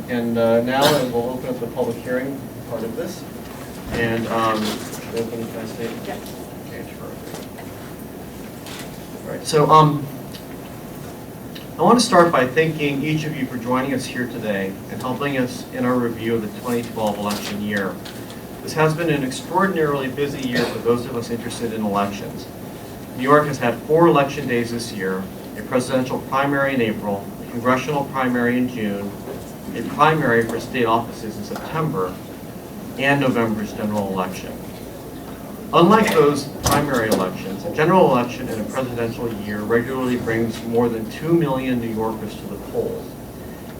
And now we'll open up the public hearing part of this. And should I open the fast date? Yeah. Okay, sure. All right, so I want to start by thanking each of you for joining us here today and helping us in our review of the 2012 election year. This has been an extraordinarily busy year for those of us interested in elections. New York has had 4 election days this year, a presidential primary in April, a congressional primary in June, a primary for state offices in September, and November's general election. Unlike those primary elections, a general election in a presidential year regularly brings more than 2 million New Yorkers to the polls.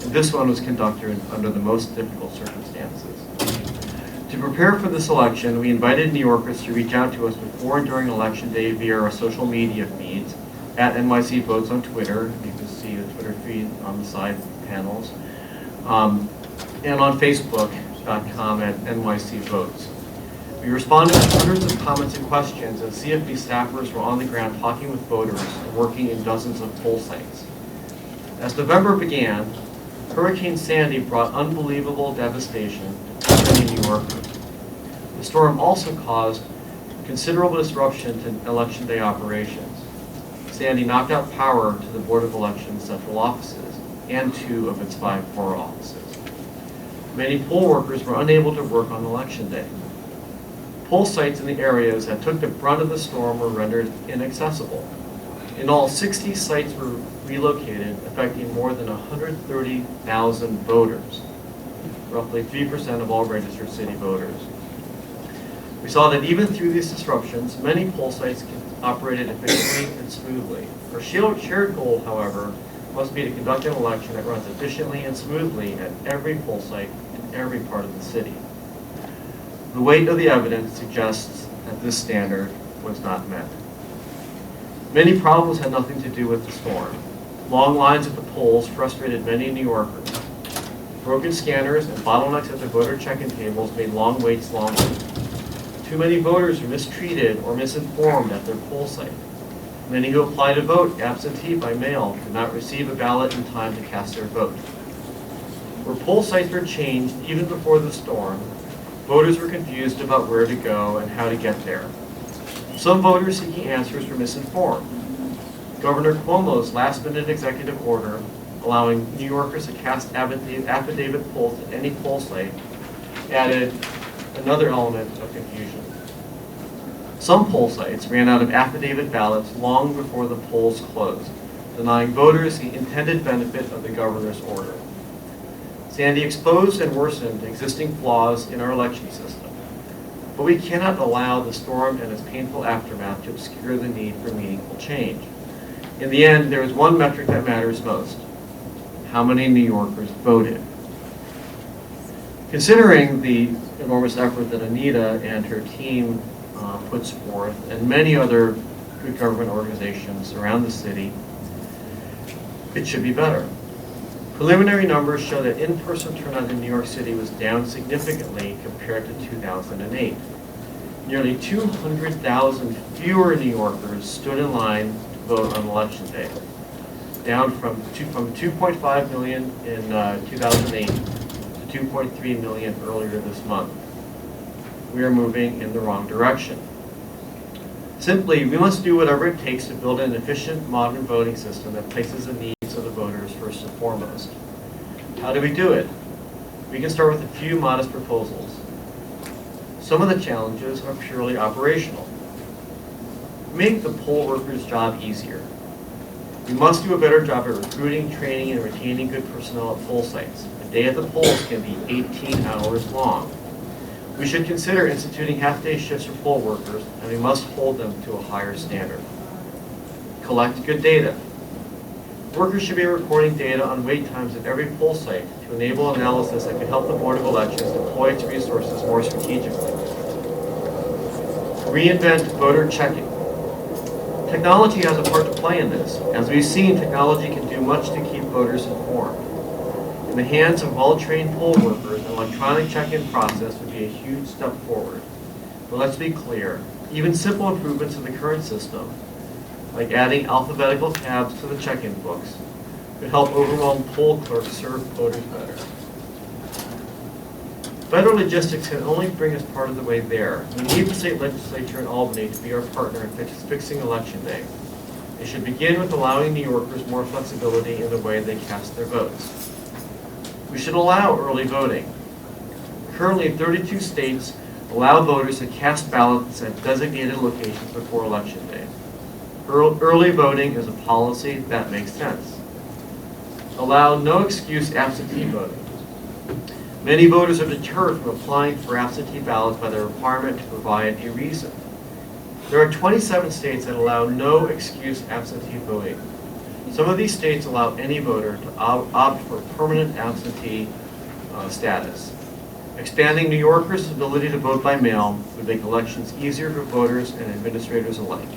And this one was conducted under the most difficult circumstances. To prepare for this election, we invited New Yorkers to reach out to us before and during Election Day via our social media feeds, at NYC Votes on Twitter. You can see the Twitter feed on the side panels. And on Facebook.com at NYC Votes. We responded to hundreds of comments and questions as CFB staffers were on the ground talking with voters and working in dozens of poll sites. As November began, Hurricane Sandy brought unbelievable devastation to many New Yorkers. The storm also caused considerable disruption to Election Day operations. Sandy knocked out power to the Board of Elections central offices and 2 of its 5 core offices. Many poll workers were unable to work on Election Day. Poll sites in the areas that took the brunt of the storm were rendered inaccessible. In all, 60 sites were relocated, affecting more than 130,000 voters, roughly 3% of all registered city voters. We saw that even through these disruptions, many poll sites operated efficiently and smoothly. Our shared goal, however, must be to conduct an election that runs efficiently and smoothly at every poll site in every part of the city. The weight of the evidence suggests that this standard was not met. Many problems had nothing to do with the storm. Long lines at the polls frustrated many New Yorkers. Broken scanners and bottlenecks at the voter check-in tables made long waits longer. Too many voters were mistreated or misinformed at their poll site. Many who applied to vote absentee by mail could not receive a ballot in time to cast their vote. Where poll sites were changed even before the storm, voters were confused about where to go and how to get there. Some voters seeking answers were misinformed. Governor Cuomo's last-minute executive order allowing New Yorkers to cast affidavit polls at any poll site added another element of confusion. Some poll sites ran out of affidavit ballots long before the polls closed, denying voters the intended benefit of the governor's order. Sandy exposed and worsened existing flaws in our election system, but we cannot allow the storm and its painful aftermath to obscure the need for meaningful change. In the end, there is one metric that matters most: how many New Yorkers voted. Considering the enormous effort that Anita and her team puts forth, and many other good government organizations around the city, it should be better. Preliminary numbers show that in-person turnout in New York City was down significantly compared to 2008. Nearly 200,000 fewer New Yorkers stood in line to vote on Election Day, down from 2.5 million in 2008 to 2.3 million earlier this month. We are moving in the wrong direction. Simply, we must do whatever it takes to build an efficient, modern voting system that places the needs of the voters first and foremost. How do we do it? We can start with a few modest proposals. Some of the challenges are purely operational. Make the poll workers' job easier. We must do a better job at recruiting, training, and retaining good personnel at poll sites. A day at the polls can be 18 hours long. We should consider instituting half-day shifts for poll workers, and we must hold them to a higher standard. Collect good data. Workers should be recording data on wait times at every poll site to enable analysis that can help the Board of Elections deploy its resources more strategically. Reinvent voter checking. Technology has a part to play in this. As we've seen, technology can do much to keep voters informed. In the hands of well-trained poll workers, an electronic check-in process would be a huge step forward. But let's be clear, even simple improvements to the current system, like adding alphabetical tabs to the check-in books, could help overwhelmed poll clerks serve voters better. Better logistics can only bring us part of the way there. We need the state legislature in Albany to be our partner in fixing Election Day. It should begin with allowing New Yorkers more flexibility in the way they cast their votes. We should allow early voting. Currently, 32 states allow voters to cast ballots at designated locations before Election Day. Early voting is a policy that makes sense. Allow no excuse absentee voting. Many voters are deterred from applying for absentee ballots by the requirement to provide a reason. There are 27 states that allow no excuse absentee voting. Some of these states allow any voter to opt for permanent absentee status. Expanding New Yorkers' ability to vote by mail would make elections easier for voters and administrators alike.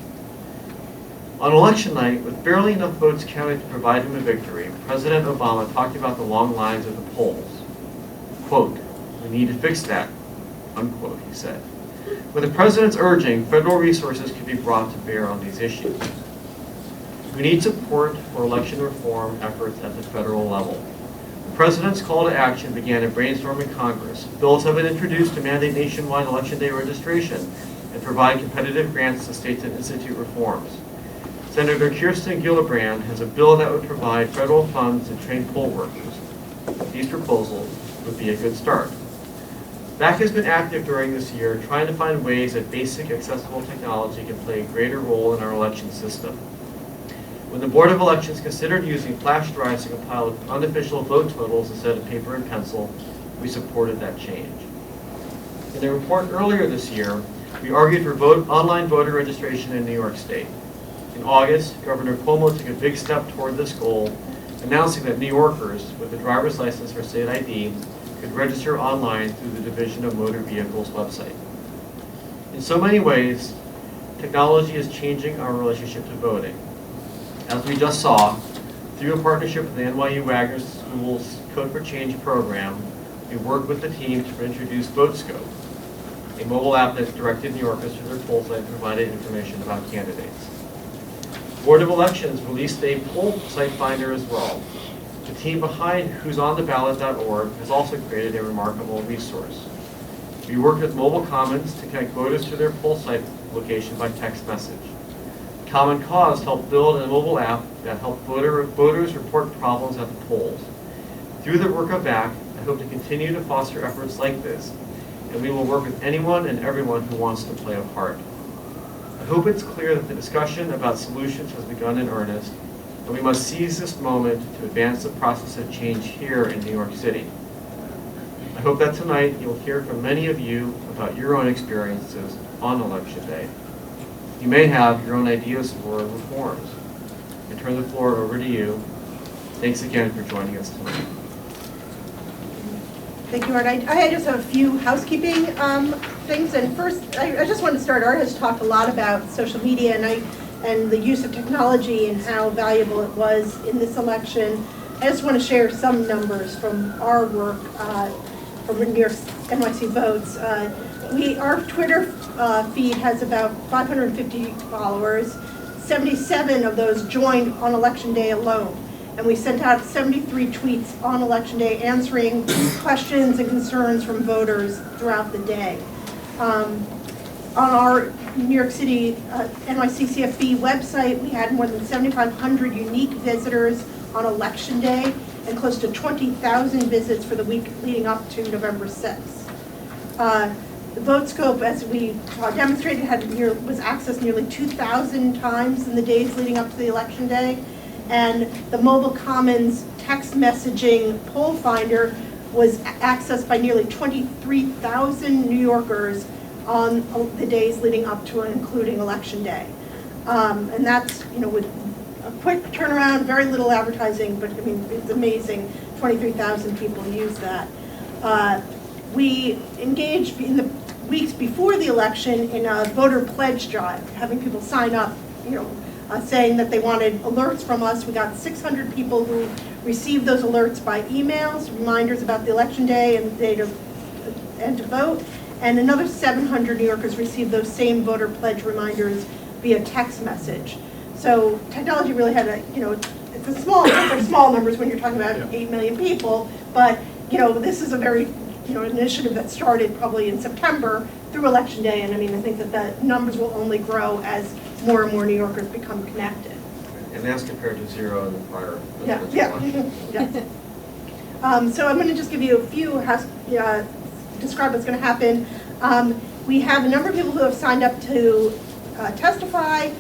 On election night, with barely enough votes counted to provide him a victory, President Obama talked about the long lines at the polls. Quote, "We need to fix that," unquote, he said. With the president's urging, federal resources could be brought to bear on these issues. We need support for election reform efforts at the federal level. The president's call to action began a brainstorm in Congress. Bills have been introduced to mandate nationwide Election Day registration and provide competitive grants to states that institute reforms. Senator Kirsten Gillibrand has a bill that would provide federal funds to train poll workers. These proposals would be a good start. VAAC has been active during this year trying to find ways that basic accessible technology can play a greater role in our election system. When the Board of Elections considered using flash drives to compile unofficial vote totals instead of paper and pencil, we supported that change. In a report earlier this year, we argued for online voter registration in New York State. In August, Governor Cuomo took a big step toward this goal, announcing that New Yorkers with a driver's license or state ID could register online through the Division of Motor Vehicles website. In so many ways, technology is changing our relationship to voting. As we just saw, through a partnership with the NYU Wagner School's Code for Change program, we worked with the team to introduce VoteScope, a mobile app that directed New Yorkers to their poll site and provided information about candidates. Board of Elections released a poll site finder as well. The team behind who'sontheballot.org has also created a remarkable resource. We worked with Mobile Commons to connect voters to their poll site location by text message. Common Cause helped build a mobile app that helped voters report problems at the polls. Through the work of VAAC, I hope to continue to foster efforts like this, and we will work with anyone and everyone who wants to play a part. I hope it's clear that the discussion about solutions has begun in earnest, and we must seize this moment to advance the process of change here in New York City. I hope that tonight you'll hear from many of you about your own experiences on Election Day. You may have your own ideas for reforms. I turn the floor over to you. Thanks again for joining us tonight. Thank you, Art. I just have a few housekeeping things. And first, I just want to start. Art has talked a lot about social media and the use of technology and how valuable it was in this election. I just want to share some numbers from our work from New York NYC Votes. Our Twitter feed has about 550 followers. 77 of those joined on Election Day alone. And we sent out 73 tweets on Election Day answering questions and concerns from voters throughout the day. On our New York City NYC CFB website, we had more than 7,500 unique visitors on Election Day and close to 20,000 visits for the week leading up to November 6th. The VoteScope, as we demonstrated, was accessed nearly 2,000 times in the days leading up to the Election Day. And the Mobile Commons text messaging poll finder was accessed by nearly 23,000 New Yorkers on the days leading up to and including Election Day. And that's, with a quick turnaround, very little advertising, but I mean, it's amazing, 23,000 people use that. We engaged in the weeks before the election in a voter pledge drive, having people sign up, saying that they wanted alerts from us. We got 600 people who received those alerts by emails, reminders about the Election Day and the day to vote, and another 700 New Yorkers received those same voter pledge reminders via text message. So technology really had they're small numbers when you're talking about 8 million people, but this is a very an initiative that started probably in September through Election Day, and I mean, I think that the numbers will only grow as more and more New Yorkers become connected. And that's compared to 0 in the prior Yeah, presidential election. yeah. So I'm going to just give you a few, describe what's going to happen. We have a number of people who have signed up to testify.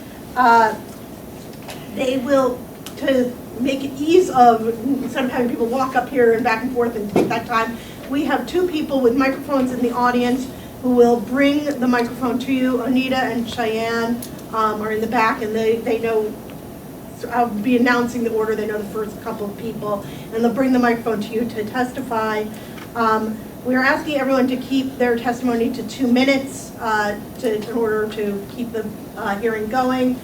They will, to make it ease of sometimes people walk up here and back and forth and take that time, we have 2 people with microphones in the audience who will bring the microphone to you. Anita and Cheyenne are in the back, and they know, so I'll be announcing the order. They know the first couple of people, and they'll bring the microphone to you to testify. We are asking everyone to keep their testimony to 2 minutes in order to keep the hearing going.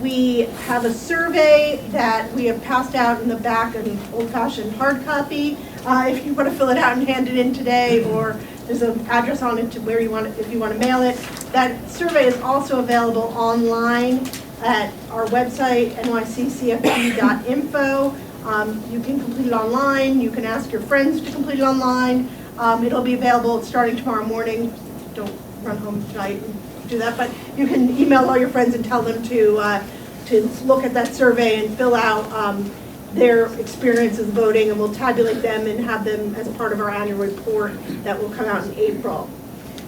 We have a survey that we have passed out in the back, an old-fashioned hard copy. If you want to fill it out and hand it in today, or there's an address on it to where you want it, if you want to mail it. That survey is also available online at our website, nyccfp.info. You can complete it online. You can ask your friends to complete it online. It'll be available starting tomorrow morning. Don't run home tonight and do that, but you can email all your friends and tell them to look at that survey and fill out their experiences voting, and we'll tabulate them and have them as part of our annual report that will come out in April.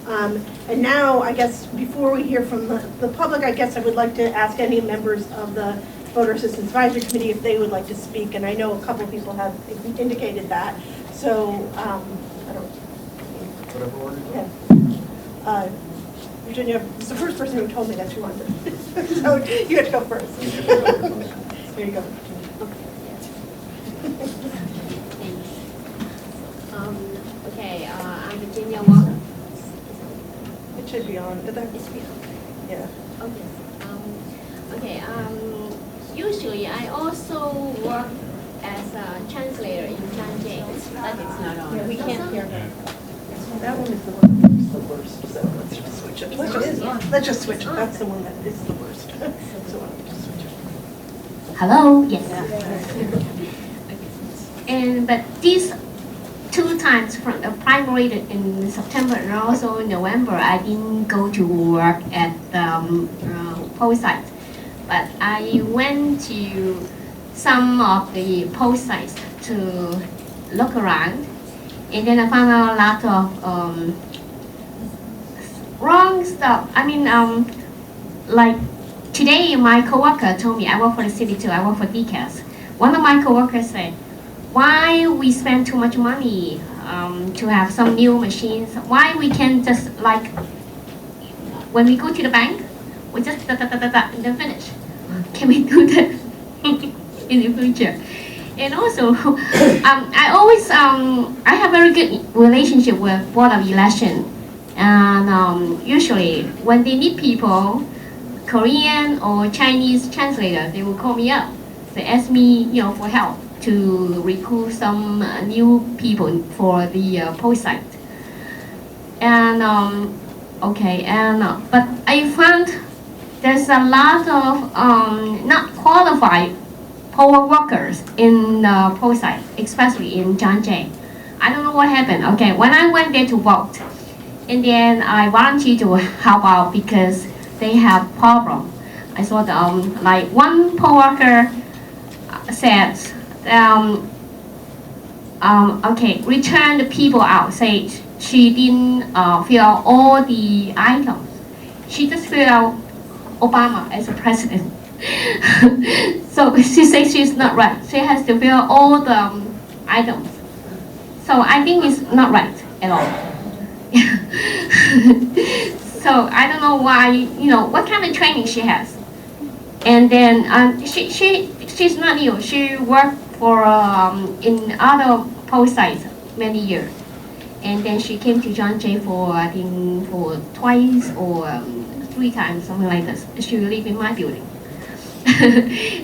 And now, I guess, before we hear from the public, I guess I would like to ask any members of the Voter Assistance Advisory Committee if they would like to speak, and I know a couple of people have indicated that. So, I don't. Whatever order. Yeah. Virginia is the first person who told me that she wanted it. So you have to go first. Here you go. Okay, I'm Virginia Walker. It should be on. Did that? It's me. Yeah. Okay. Usually I also work as a translator in Janjay, but it's not on. Yeah, we can't Also, hear her. That one is the worst. So let's just switch it. Let's just switch it. That's the one that is the worst. So why don't we just switch it? Hello, yes. And but these 2 times from the primary in September and also in November, I didn't go to work at the poll site, but I went to some of the poll sites to look around, and then I found out a lot of wrong stuff. I mean, like today, my coworker told me, I work for the city too, I work for DCAS. One of my coworkers said, why we spend too much money to have some new machines? Why we can just, like, when we go to the bank, we just and then finish. Can we do that in the future? And also, I always, I have very good relationship with Board of Election. And usually, when they need people, Korean or Chinese translator, they will call me up. They ask me, for help to recruit some new people for the poll site. And but I found there's a lot of not qualified poll workers in the poll site, especially in Janjay. I don't know what happened. Okay, when I went there to vote, and then I volunteered to help out because they have problem. I saw like one poll worker said, return the people out. Say she didn't fill out all the items. She just filled out Obama as a president. So she says she's not right. She has to fill out all the items. So I think it's not right at all. So I don't know why, what kind of training she has. And then she's not new. She worked for in other poll sites many years. And then she came to Janjay for, I think, for twice or 3 times, something like this. She lived in my building.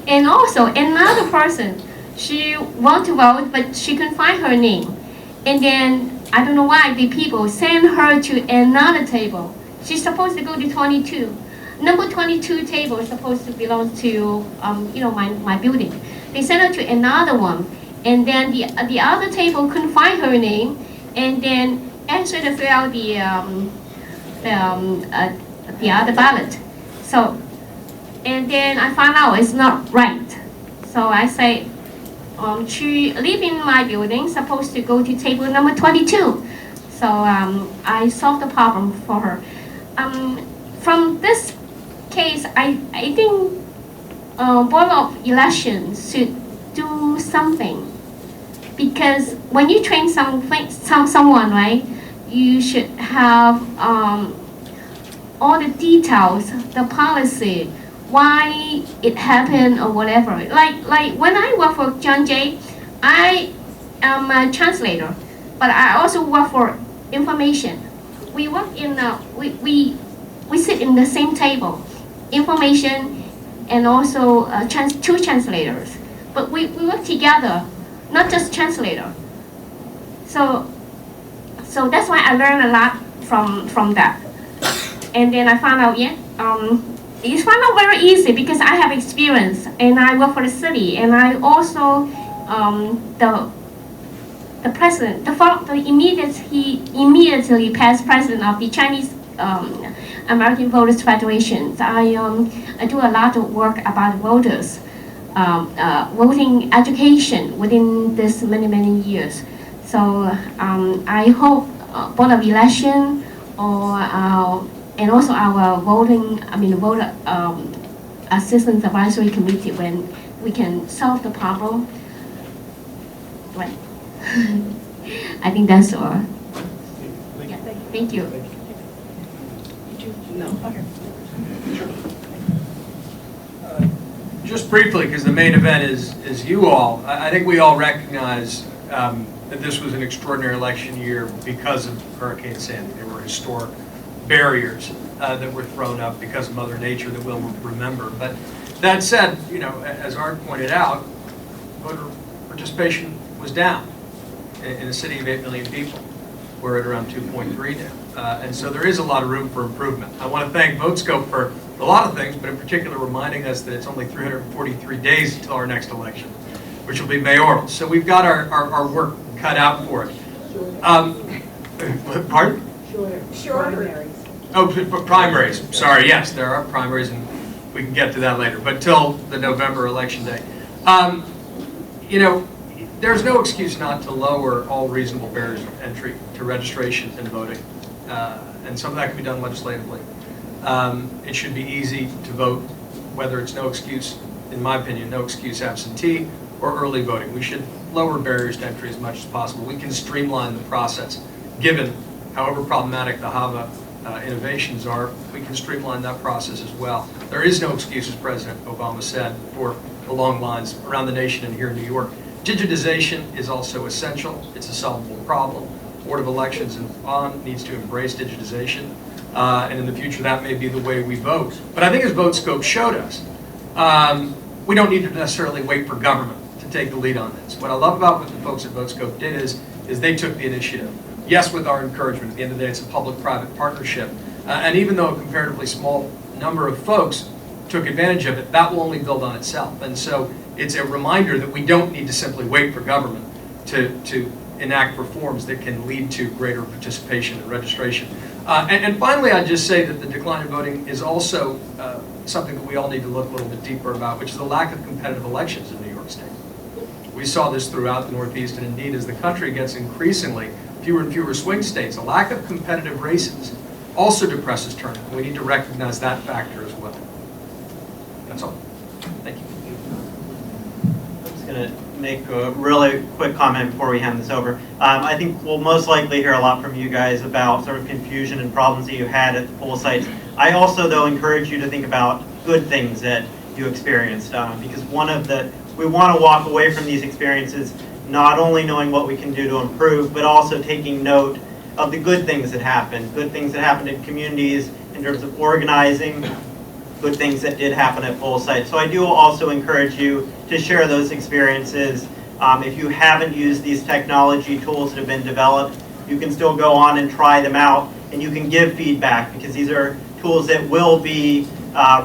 And also another person, she wanted to vote, but she couldn't find her name. And then I don't know why the people sent her to another table. She's supposed to go to 22. Number 22 table is supposed to belong to my building. They sent her to another one, and then the other table couldn't find her name, and then answered to fill out the other ballot. So, and then I found out it's not right. So I say, she live in my building, supposed to go to table number 22. So I solved the problem for her. From this case, I think Board of Elections should do something, because when you train someone, right, you should have all the details, the policy, why it happened or whatever. Like when I work for John Jay, I am a translator, but I also work for information. We work in we sit in the same table, information and also two translators. But we work together, not just translator. So that's why I learned a lot from that. And then I found out, it's found out very easy because I have experience and I work for the city, and I also the president, he immediately past president of the Chinese American Voters Federation. I do a lot of work about voters, voting education within this many years. So I hope Board of Election and also our voter assistance advisory committee, when we can solve the problem. Right. I think that's all. Yeah, thank you. No. Okay. Just briefly, because the main event is you all, I think we all recognize that this was an extraordinary election year because of Hurricane Sandy. There were historic barriers that were thrown up because of Mother Nature that we'll remember. But that said, as Art pointed out, voter participation was down in a city of 8 million people. We're at around 2.3 now. And so there is a lot of room for improvement. I want to thank VoteScope for a lot of things, but in particular reminding us that it's only 343 days until our next election, which will be mayoral. So we've got our work cut out for it. Pardon? Sure. Oh, primaries. Sorry, yes, there are primaries, and we can get to that later. But till the November election day. There's no excuse not to lower all reasonable barriers of entry to registration and voting. And some of that can be done legislatively. It should be easy to vote, whether it's no excuse, in my opinion, no excuse absentee or early voting. We should lower barriers to entry as much as possible. We can streamline the process. Given however problematic the HAVA innovations are, we can streamline that process as well. There is no excuse, as President Obama said, for the long lines around the nation and here in New York. Digitization is also essential. It's a solvable problem. Board of Elections and on needs to embrace digitization, and in the future that may be the way we vote. But I think as VoteScope showed us, we don't need to necessarily wait for government to take the lead on this. What I love about what the folks at VoteScope did is they took the initiative. Yes, with our encouragement. At the end of the day, it's a public-private partnership. And even though a comparatively small number of folks took advantage of it, that will only build on itself. And so it's a reminder that we don't need to simply wait for government to enact reforms that can lead to greater participation and registration. And finally, I'd just say that the decline in voting is also something that we all need to look a little bit deeper about, which is the lack of competitive elections in New York State. We saw this throughout the Northeast, and indeed as the country gets increasingly fewer and fewer swing states, a lack of competitive races also depresses turnout. We need to recognize that factor as well. That's all. Thank you. I'm just going to make a really quick comment before we hand this over. I think we'll most likely hear a lot from you guys about sort of confusion and problems that you had at the poll sites. I also, though, encourage you to think about good things that you experienced, because we want to walk away from these experiences not only knowing what we can do to improve, but also taking note of the good things that happened in communities in terms of organizing, good things that did happen at poll sites. So I do also encourage you to share those experiences. If you haven't used these technology tools that have been developed, you can still go on and try them out, and you can give feedback, because these are tools that will be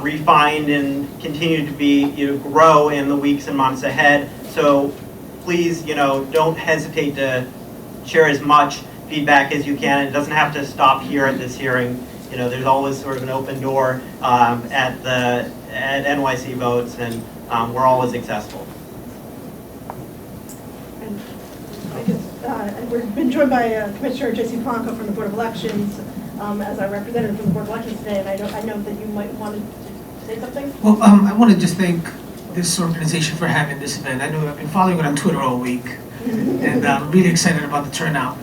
refined and continue to be grow in the weeks and months ahead. So please, don't hesitate to share as much feedback as you can. It doesn't have to stop here at this hearing. There's always sort of an open door at NYC Votes, and we're always accessible. And I guess, and we've been joined by Commissioner J.C. Polanco from the Board of Elections as our representative from the Board of Elections today, and I know that you might want to say something. Well, I want to just thank this organization for having this event. I know I've been following it on Twitter all week, and I'm really excited about the turnout.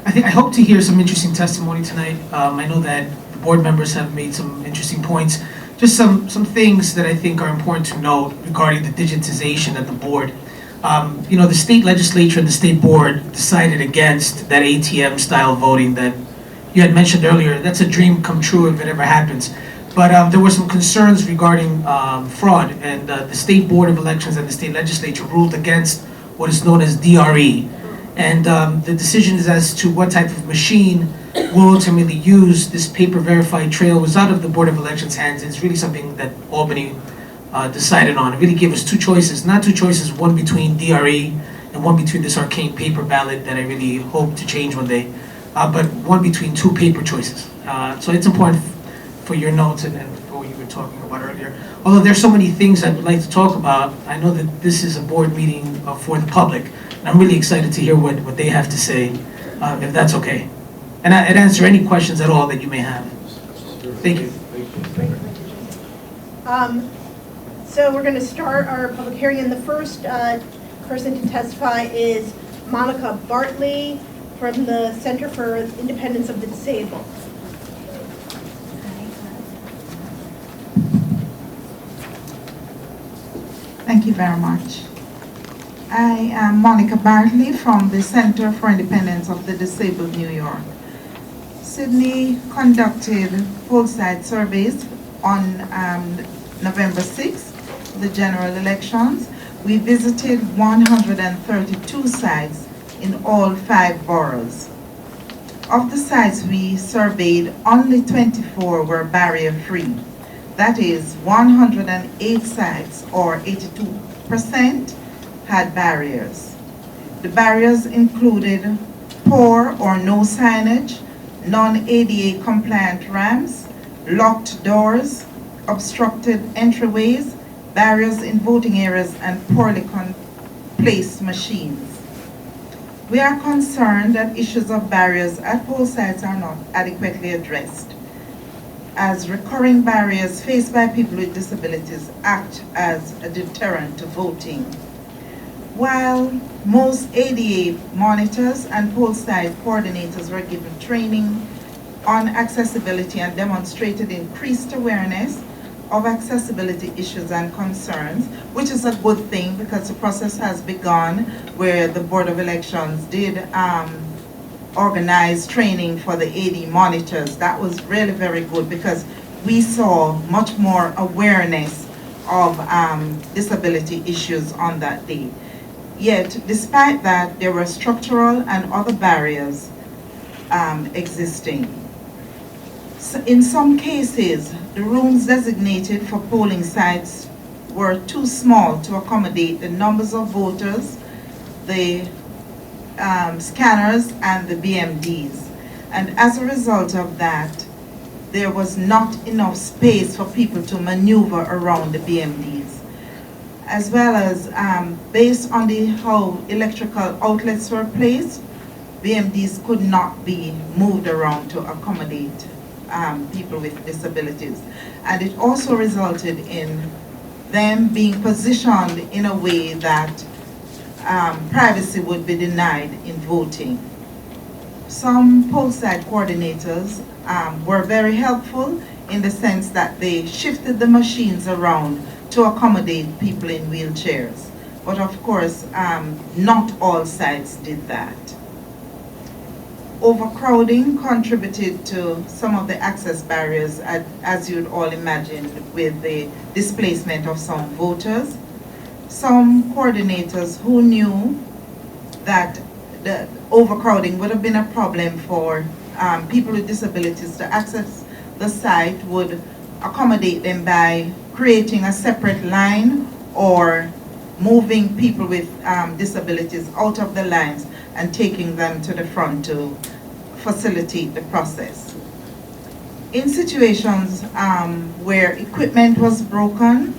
I hope to hear some interesting testimony tonight. I know that the board members have made some interesting points. Just some things that I think are important to note regarding the digitization at the board. The state legislature and the state board decided against that ATM-style voting that you had mentioned earlier. That's a dream come true if it ever happens. But there were some concerns regarding fraud, and the State Board of Elections and the state legislature ruled against what is known as DRE. And the decision is as to what type of machine will ultimately use this paper verified trail was out of the Board of Elections' hands. It's really something that Albany decided on. It really gave us two choices, not two choices, one between DRE and one between this arcane paper ballot that I really hope to change one day, but one between two paper choices. So it's important for your notes and for what you were talking about earlier. Although there's so many things I would like to talk about, I know that this is a board meeting for the public, and I'm really excited to hear what they have to say, if that's okay. And I'd answer any questions at all that you may have. Thank you. So we're going to start our public hearing, and the first person to testify is Monica Bartley from the Center for Independence of the Disabled. Thank you very much. I am Monica Bartley from the Center for Independence of the Disabled, New York. Sydney conducted full-site surveys on November 6th, the general elections. We visited 132 sites in all 5 boroughs. Of the sites we surveyed, only 24 were barrier-free. That is, 108 sites, or 82%, had barriers. The barriers included poor or no signage, non-ADA compliant ramps, locked doors, obstructed entryways, barriers in voting areas, and poorly placed machines. We are concerned that issues of barriers at poll sites are not adequately addressed, as recurring barriers faced by people with disabilities act as a deterrent to voting. While most ADA monitors and poll site coordinators were given training on accessibility and demonstrated increased awareness of accessibility issues and concerns, which is a good thing because the process has begun where the Board of Elections did organize training for the AD monitors. That was really very good because we saw much more awareness of disability issues on that day. Yet, despite that, there were structural and other barriers existing. So in some cases, the rooms designated for polling sites were too small to accommodate the numbers of voters, the scanners, and the BMDs. And as a result of that, there was not enough space for people to maneuver around the BMDs. As well as based on how electrical outlets were placed, BMDs could not be moved around to accommodate people with disabilities. And it also resulted in them being positioned in a way that privacy would be denied in voting. Some poll site coordinators were very helpful in the sense that they shifted the machines around to accommodate people in wheelchairs. But of course, not all sites did that. Overcrowding contributed to some of the access barriers, as you'd all imagine, with the displacement of some voters. Some coordinators who knew that the overcrowding would have been a problem for people with disabilities to access the site would accommodate them by creating a separate line or moving people with disabilities out of the lines and taking them to the front to facilitate the process. In situations where equipment was broken,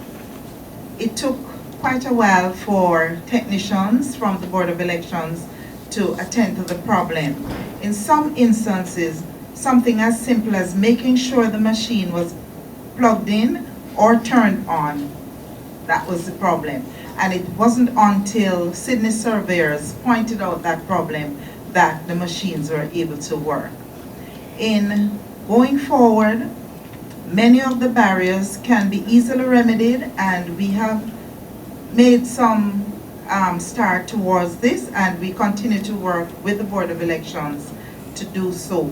it took quite a while for technicians from the Board of Elections to attend to the problem. In some instances, something as simple as making sure the machine was plugged in or turned on, that was the problem. And it wasn't until Sydney surveyors pointed out that problem that the machines were able to work. In going forward, many of the barriers can be easily remedied, and we have made some start towards this, and we continue to work with the Board of Elections to do so.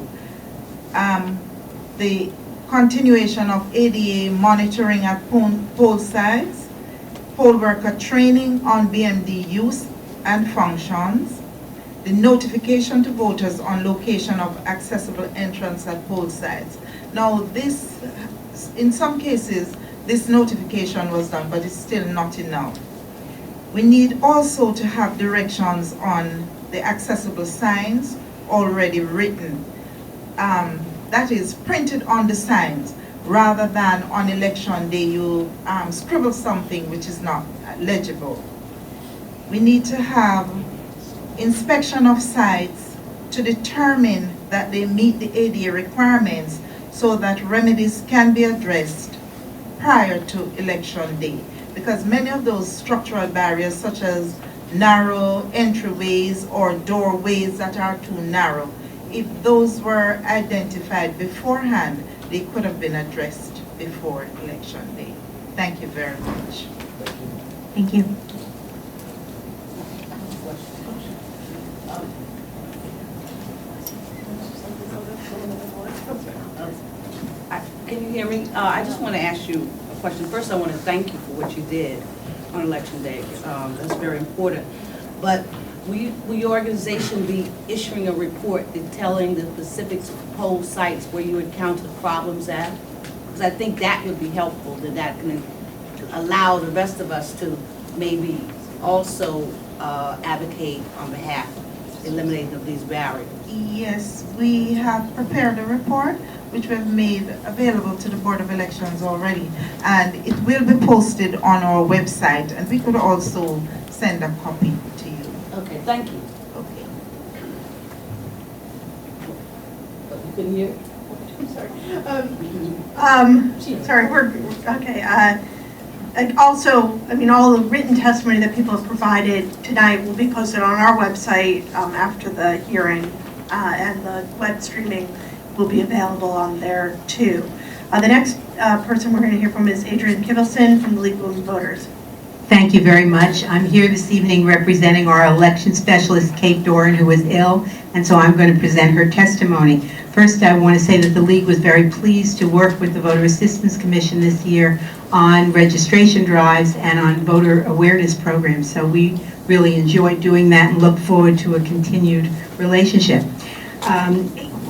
The continuation of ADA monitoring at poll sites, poll worker training on BMD use and functions, the notification to voters on location of accessible entrance at poll sites. Now this, in some cases, this notification was done, but it's still not enough. We need also to have directions on the accessible signs already written. That is printed on the signs, rather than on election day you scribble something which is not legible. We need to have inspection of sites to determine that they meet the ADA requirements so that remedies can be addressed prior to election day. Because many of those structural barriers, such as narrow entryways or doorways that are too narrow, if those were identified beforehand, they could have been addressed before election day. Thank you very much. Thank you. Can you hear me? I just want to ask you a question. First, I want to thank you for what you did on election day. That's very important. But will your organization be issuing a report detailing the specific poll sites where you encountered problems at? Because I think that would be helpful, that can allow the rest of us to maybe also advocate on behalf of eliminating of these barriers. Yes, we have prepared a report which we've made available to the Board of Elections already, and it will be posted on our website, and we could also send a copy to you. Okay, thank you. Okay. You couldn't hear? I'm sorry. Sorry, okay. And also, I mean, all the written testimony that people have provided tonight will be posted on our website after the hearing, and the web streaming will be available on there too. The next person we're going to hear from is Adrienne Kivelson from the League of Women Voters. Thank you very much. I'm here this evening representing our election specialist, Kate Doran, who is ill, and so I'm going to present her testimony. First, I want to say that the League was very pleased to work with the Voter Assistance Commission this year on registration drives and on voter awareness programs. So we really enjoyed doing that and look forward to a continued relationship.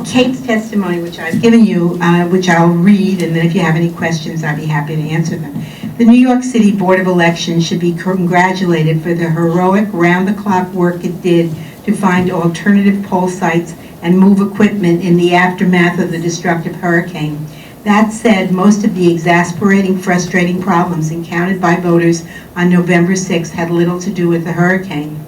Kate's testimony, which I've given you, which I'll read, and then if you have any questions, I'd be happy to answer them. The New York City Board of Elections should be congratulated for the heroic round-the-clock work it did to find alternative poll sites and move equipment in the aftermath of the destructive hurricane. That said, most of the exasperating, frustrating problems encountered by voters on November 6th had little to do with the hurricane.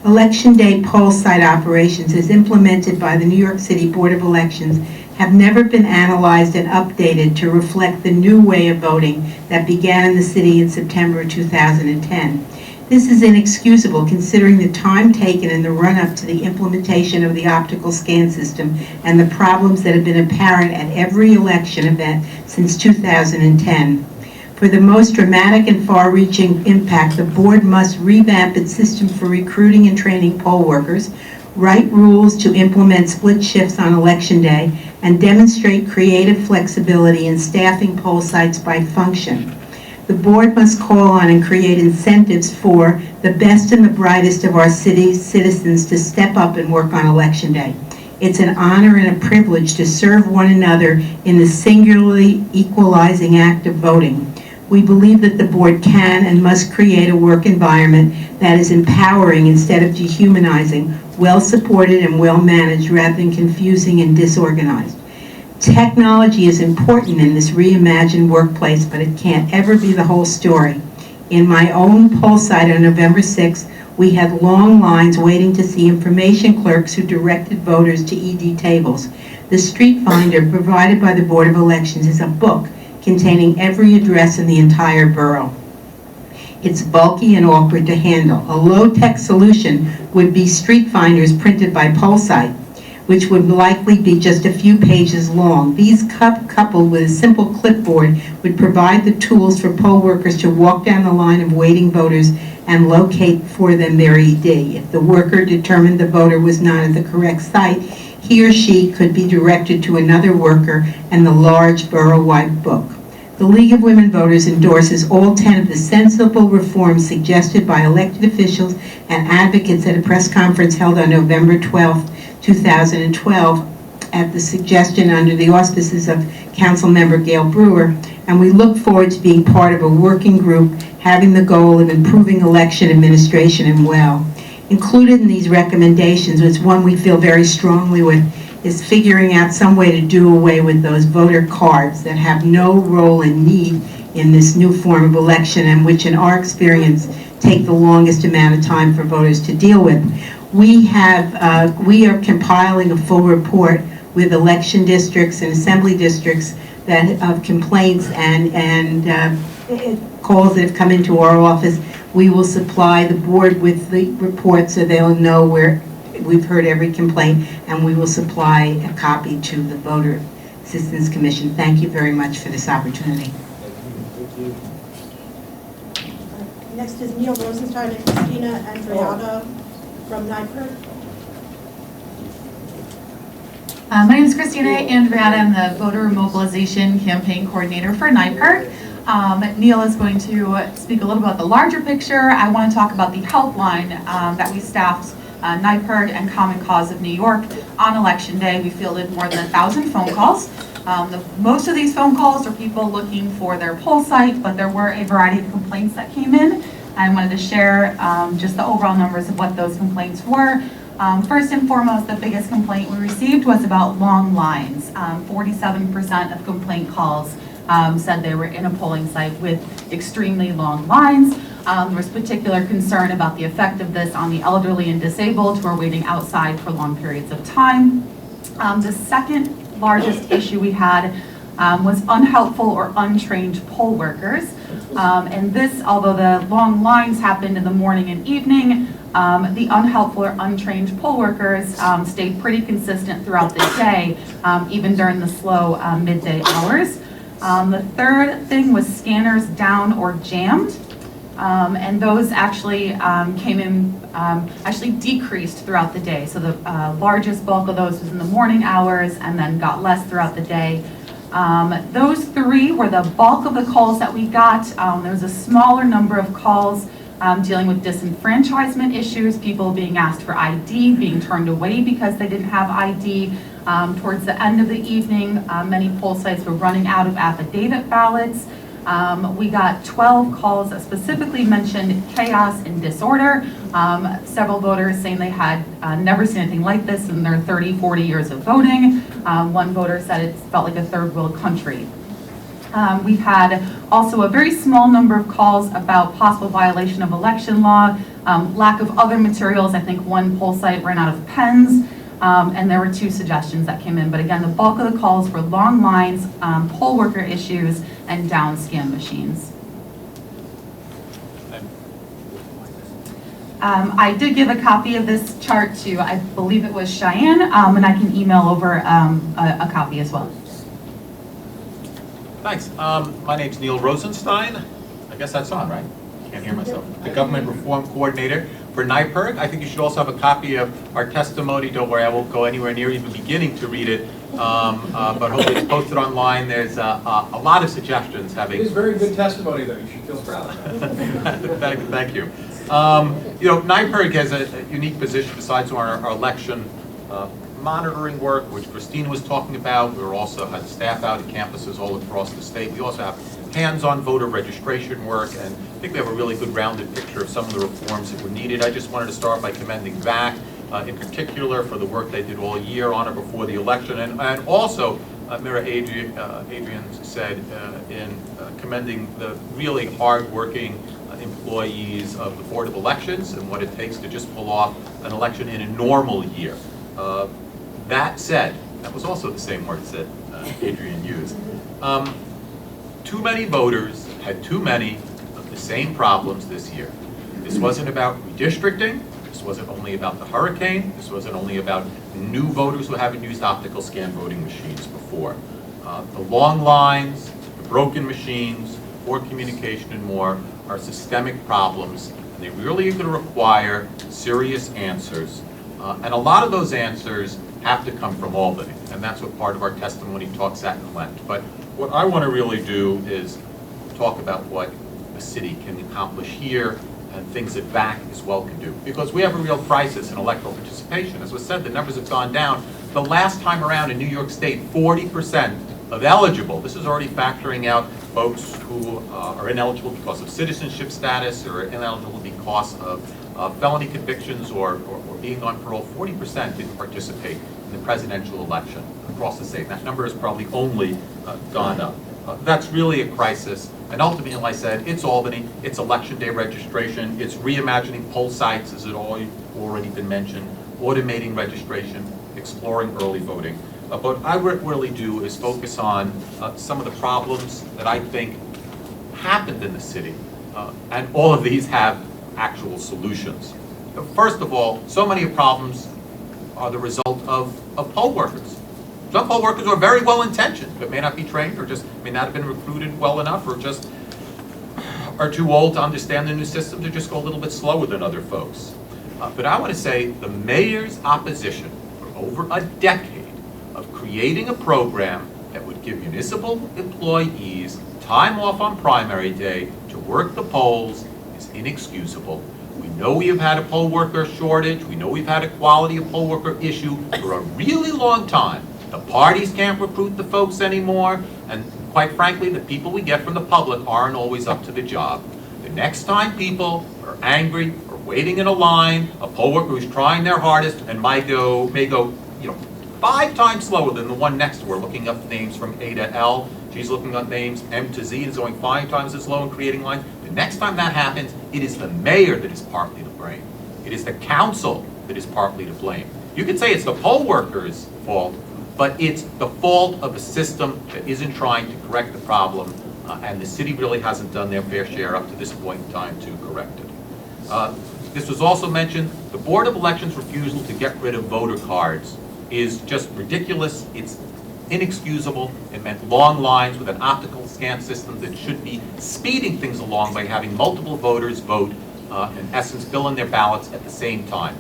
Election Day poll site operations, as implemented by the New York City Board of Elections, have never been analyzed and updated to reflect the new way of voting that began in the city in September 2010. This is inexcusable considering the time taken in the run-up to the implementation of the optical scan system and the problems that have been apparent at every election event since 2010. For the most dramatic and far-reaching impact, the board must revamp its system for recruiting and training poll workers, write rules to implement split shifts on election day, and demonstrate creative flexibility in staffing poll sites by function. The board must call on and create incentives for the best and the brightest of our city's citizens to step up and work on election day. It's an honor and a privilege to serve one another in the singularly equalizing act of voting. We believe that the board can and must create a work environment that is empowering instead of dehumanizing, well-supported and well-managed rather than confusing and disorganized. Technology is important in this reimagined workplace, but it can't ever be the whole story. In my own poll site on November 6th, we had long lines waiting to see information clerks who directed voters to ED tables. The Street Finder provided by the Board of Elections is a book containing every address in the entire borough. It's bulky and awkward to handle. A low-tech solution would be Street Finders printed by poll site, which would likely be just a few pages long. These coupled with a simple clipboard would provide the tools for poll workers to walk down the line of waiting voters and locate for them their ED. If the worker determined the voter was not at the correct site, he or she could be directed to another worker and the large borough-wide book. The League of Women Voters endorses all 10 of the sensible reforms suggested by elected officials and advocates at a press conference held on November 12, 2012, at the suggestion under the auspices of Councilmember Gail Brewer, and we look forward to being part of a working group having the goal of improving election administration and well. Included in these recommendations, which one we feel very strongly with, is figuring out some way to do away with those voter cards that have no role and need in this new form of election and which, in our experience, take the longest amount of time for voters to deal with. We are compiling a full report with election districts and assembly districts that of complaints and calls that have come into our office. We will supply the board with the report so they'll know where we've heard every complaint, and we will supply a copy to the Voter Assistance Commission. Thank you very much for this opportunity. Next is Neil Rosenstein and Christina Andreatta from NYPIRG. My name is Christina Andreatta. I'm the Voter Mobilization Campaign Coordinator for NYPIRG. Neil is going to speak a little about the larger picture. I want to talk about the helpline that we staffed NYPIRG and Common Cause of New York on Election Day. We fielded more than 1,000 phone calls. Most of these phone calls are people looking for their poll site, but there were a variety of complaints that came in. I wanted to share just the overall numbers of what those complaints were. First and foremost, the biggest complaint we received was about long lines. 47% of complaint calls said they were in a polling site with extremely long lines. There was particular concern about the effect of this on the elderly and disabled who are waiting outside for long periods of time. The second largest issue we had was unhelpful or untrained poll workers. And this, although the long lines happened in the morning and evening, the unhelpful or untrained poll workers stayed pretty consistent throughout the day, even during the slow midday hours. The third thing was scanners down or jammed. And those actually came in, actually decreased throughout the day. So the largest bulk of those was in the morning hours and then got less throughout the day. Those three were the bulk of the calls that we got. There was a smaller number of calls dealing with disenfranchisement issues, people being asked for ID, being turned away because they didn't have ID. Towards the end of the evening, many poll sites were running out of affidavit ballots. We got 12 calls that specifically mentioned chaos and disorder. Several voters saying they had never seen anything like this in their 30, 40 years of voting. One voter said it felt like a third world country. We've had also a very small number of calls about possible violation of election law, lack of other materials. I think one poll site ran out of pens. And there were 2 suggestions that came in. But again, the bulk of the calls were long lines, poll worker issues, and down scan machines. I did give a copy of this chart to, I believe it was Cheyenne, and I can email over a copy as well. Thanks. My name's Neil Rosenstein. I guess that's on, right? Can't hear myself. The Government Reform Coordinator for NYPIRG. I think you should also have a copy of our testimony. Don't worry, I won't go anywhere near even beginning to read it, but hopefully it's posted online. There's a lot of suggestions having... It is very good testimony, though. You should feel proud of it. Thank you. You know, NYPIRG has a unique position besides our election monitoring work, which Christina was talking about. We also had staff out at campuses all across the state. We also have hands-on voter registration work, and I think we have a really good rounded picture of some of the reforms that were needed. I just wanted to start by commending VAAC in particular for the work they did all year on or before the election, and also Mayor Adrian said in commending the really hard-working employees of the Board of Elections and what it takes to just pull off an election in a normal year. That said, that was also the same words that Adrian used. Too many voters had too many of the same problems this year. This wasn't about redistricting. This wasn't only about the hurricane. This wasn't only about new voters who haven't used optical scan voting machines before. The long lines, the broken machines, poor communication and more are systemic problems, and they really are going to require serious answers. And a lot of those answers have to come from Albany, and that's what part of our testimony talks at length. But what I want to really do is talk about what the city can accomplish here and things that VAAC as well can do. Because we have a real crisis in electoral participation. As was said, the numbers have gone down. The last time around in New York State, 40% of eligible, this is already factoring out folks who are ineligible because of citizenship status or ineligible because of felony convictions or being on parole, 40% didn't participate in the presidential election across the state. That number has probably only gone up. That's really a crisis. And ultimately, like I said, it's Albany, it's election day registration, it's reimagining poll sites, as it already been mentioned, automating registration, exploring early voting. But what I really do is focus on some of the problems that I think happened in the city. And all of these have actual solutions. First of all, so many problems are the result of poll workers. Some poll workers are very well intentioned, but may not be trained or just may not have been recruited well enough or just are too old to understand the new system to just go a little bit slower than other folks. But I want to say the mayor's opposition for over a decade of creating a program that would give municipal employees time off on primary day to work the polls is inexcusable. We know we have had a poll worker shortage. We know we've had a quality of poll worker issue for a really long time. The parties can't recruit the folks anymore, and quite frankly, the people we get from the public aren't always up to the job. The next time people are angry or waiting in a line, a poll worker who's trying their hardest and may go, 5 times slower than the one next to her, looking up names from A to L. She's looking up names M to Z and is going 5 times as slow and creating lines. The next time that happens, it is the mayor that is partly to blame. It is the council that is partly to blame. You could say it's the poll workers' fault, but it's the fault of a system that isn't trying to correct the problem, and the city really hasn't done their fair share up to this point in time to correct it. This was also mentioned, the Board of Elections' refusal to get rid of voter cards is just ridiculous. It's inexcusable. It meant long lines with an optical scan system that should be speeding things along by having multiple voters vote, in essence, fill in their ballots at the same time.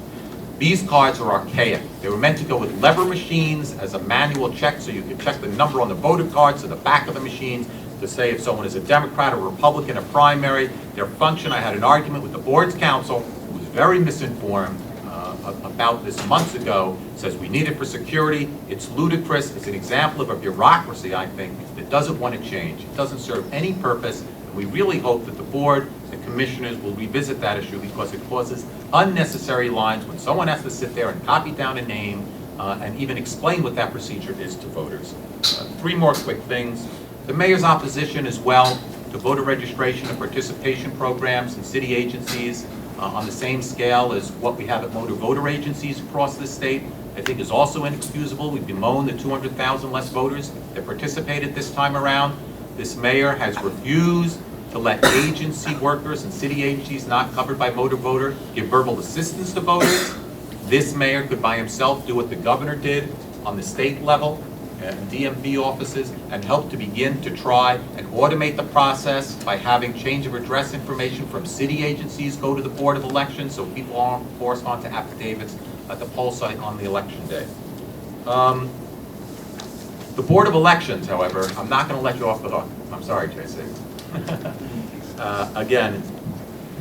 These cards are archaic. They were meant to go with lever machines as a manual check, so you could check the number on the voter cards to the back of the machines to say if someone is a Democrat or Republican, a primary. Their function, I had an argument with the board's counsel, who was very misinformed about this months ago, says we need it for security. It's ludicrous. It's an example of a bureaucracy, I think, that doesn't want to change. It doesn't serve any purpose. And we really hope that the board, the commissioners will revisit that issue because it causes unnecessary lines when someone has to sit there and copy down a name and even explain what that procedure is to voters. 3 more quick things. The mayor's opposition as well to voter registration and participation programs in city agencies on the same scale as what we have at motor voter agencies across the state, I think is also inexcusable. We've bemoaned the 200,000 less voters that participated this time around. This mayor has refused to let agency workers and city agencies not covered by motor voter give verbal assistance to voters. This mayor could by himself do what the governor did on the state level and DMV offices and help to begin to try and automate the process by having change of address information from city agencies go to the Board of Elections so people aren't forced onto affidavits at the poll site on the election day. The Board of Elections, however, I'm not going to let you off the hook. I'm sorry, JC. Again,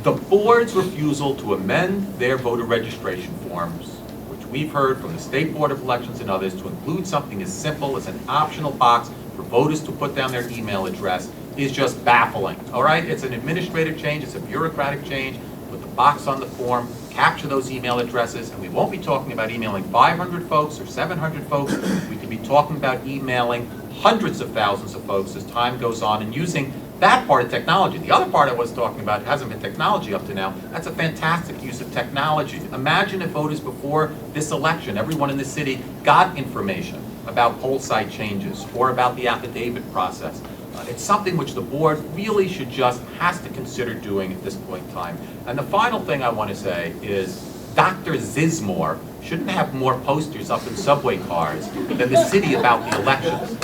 the board's refusal to amend their voter registration forms, which we've heard from the State Board of Elections and others, to include something as simple as an optional box for voters to put down their email address, is just baffling, all right? It's an administrative change, it's a bureaucratic change. Put the box on the form, capture those email addresses, and we won't be talking about emailing 500 folks or 700 folks. We could be talking about emailing hundreds of thousands of folks as time goes on and using that part of technology. The other part I was talking about hasn't been technology up to now. That's a fantastic use of technology. Imagine if voters before this election, everyone in the city got information about poll site changes or about the affidavit process. It's something which the board really has to consider doing at this point in time. And the final thing I want to say is Dr. Zizmore shouldn't have more posters up in subway cars than the city about the elections.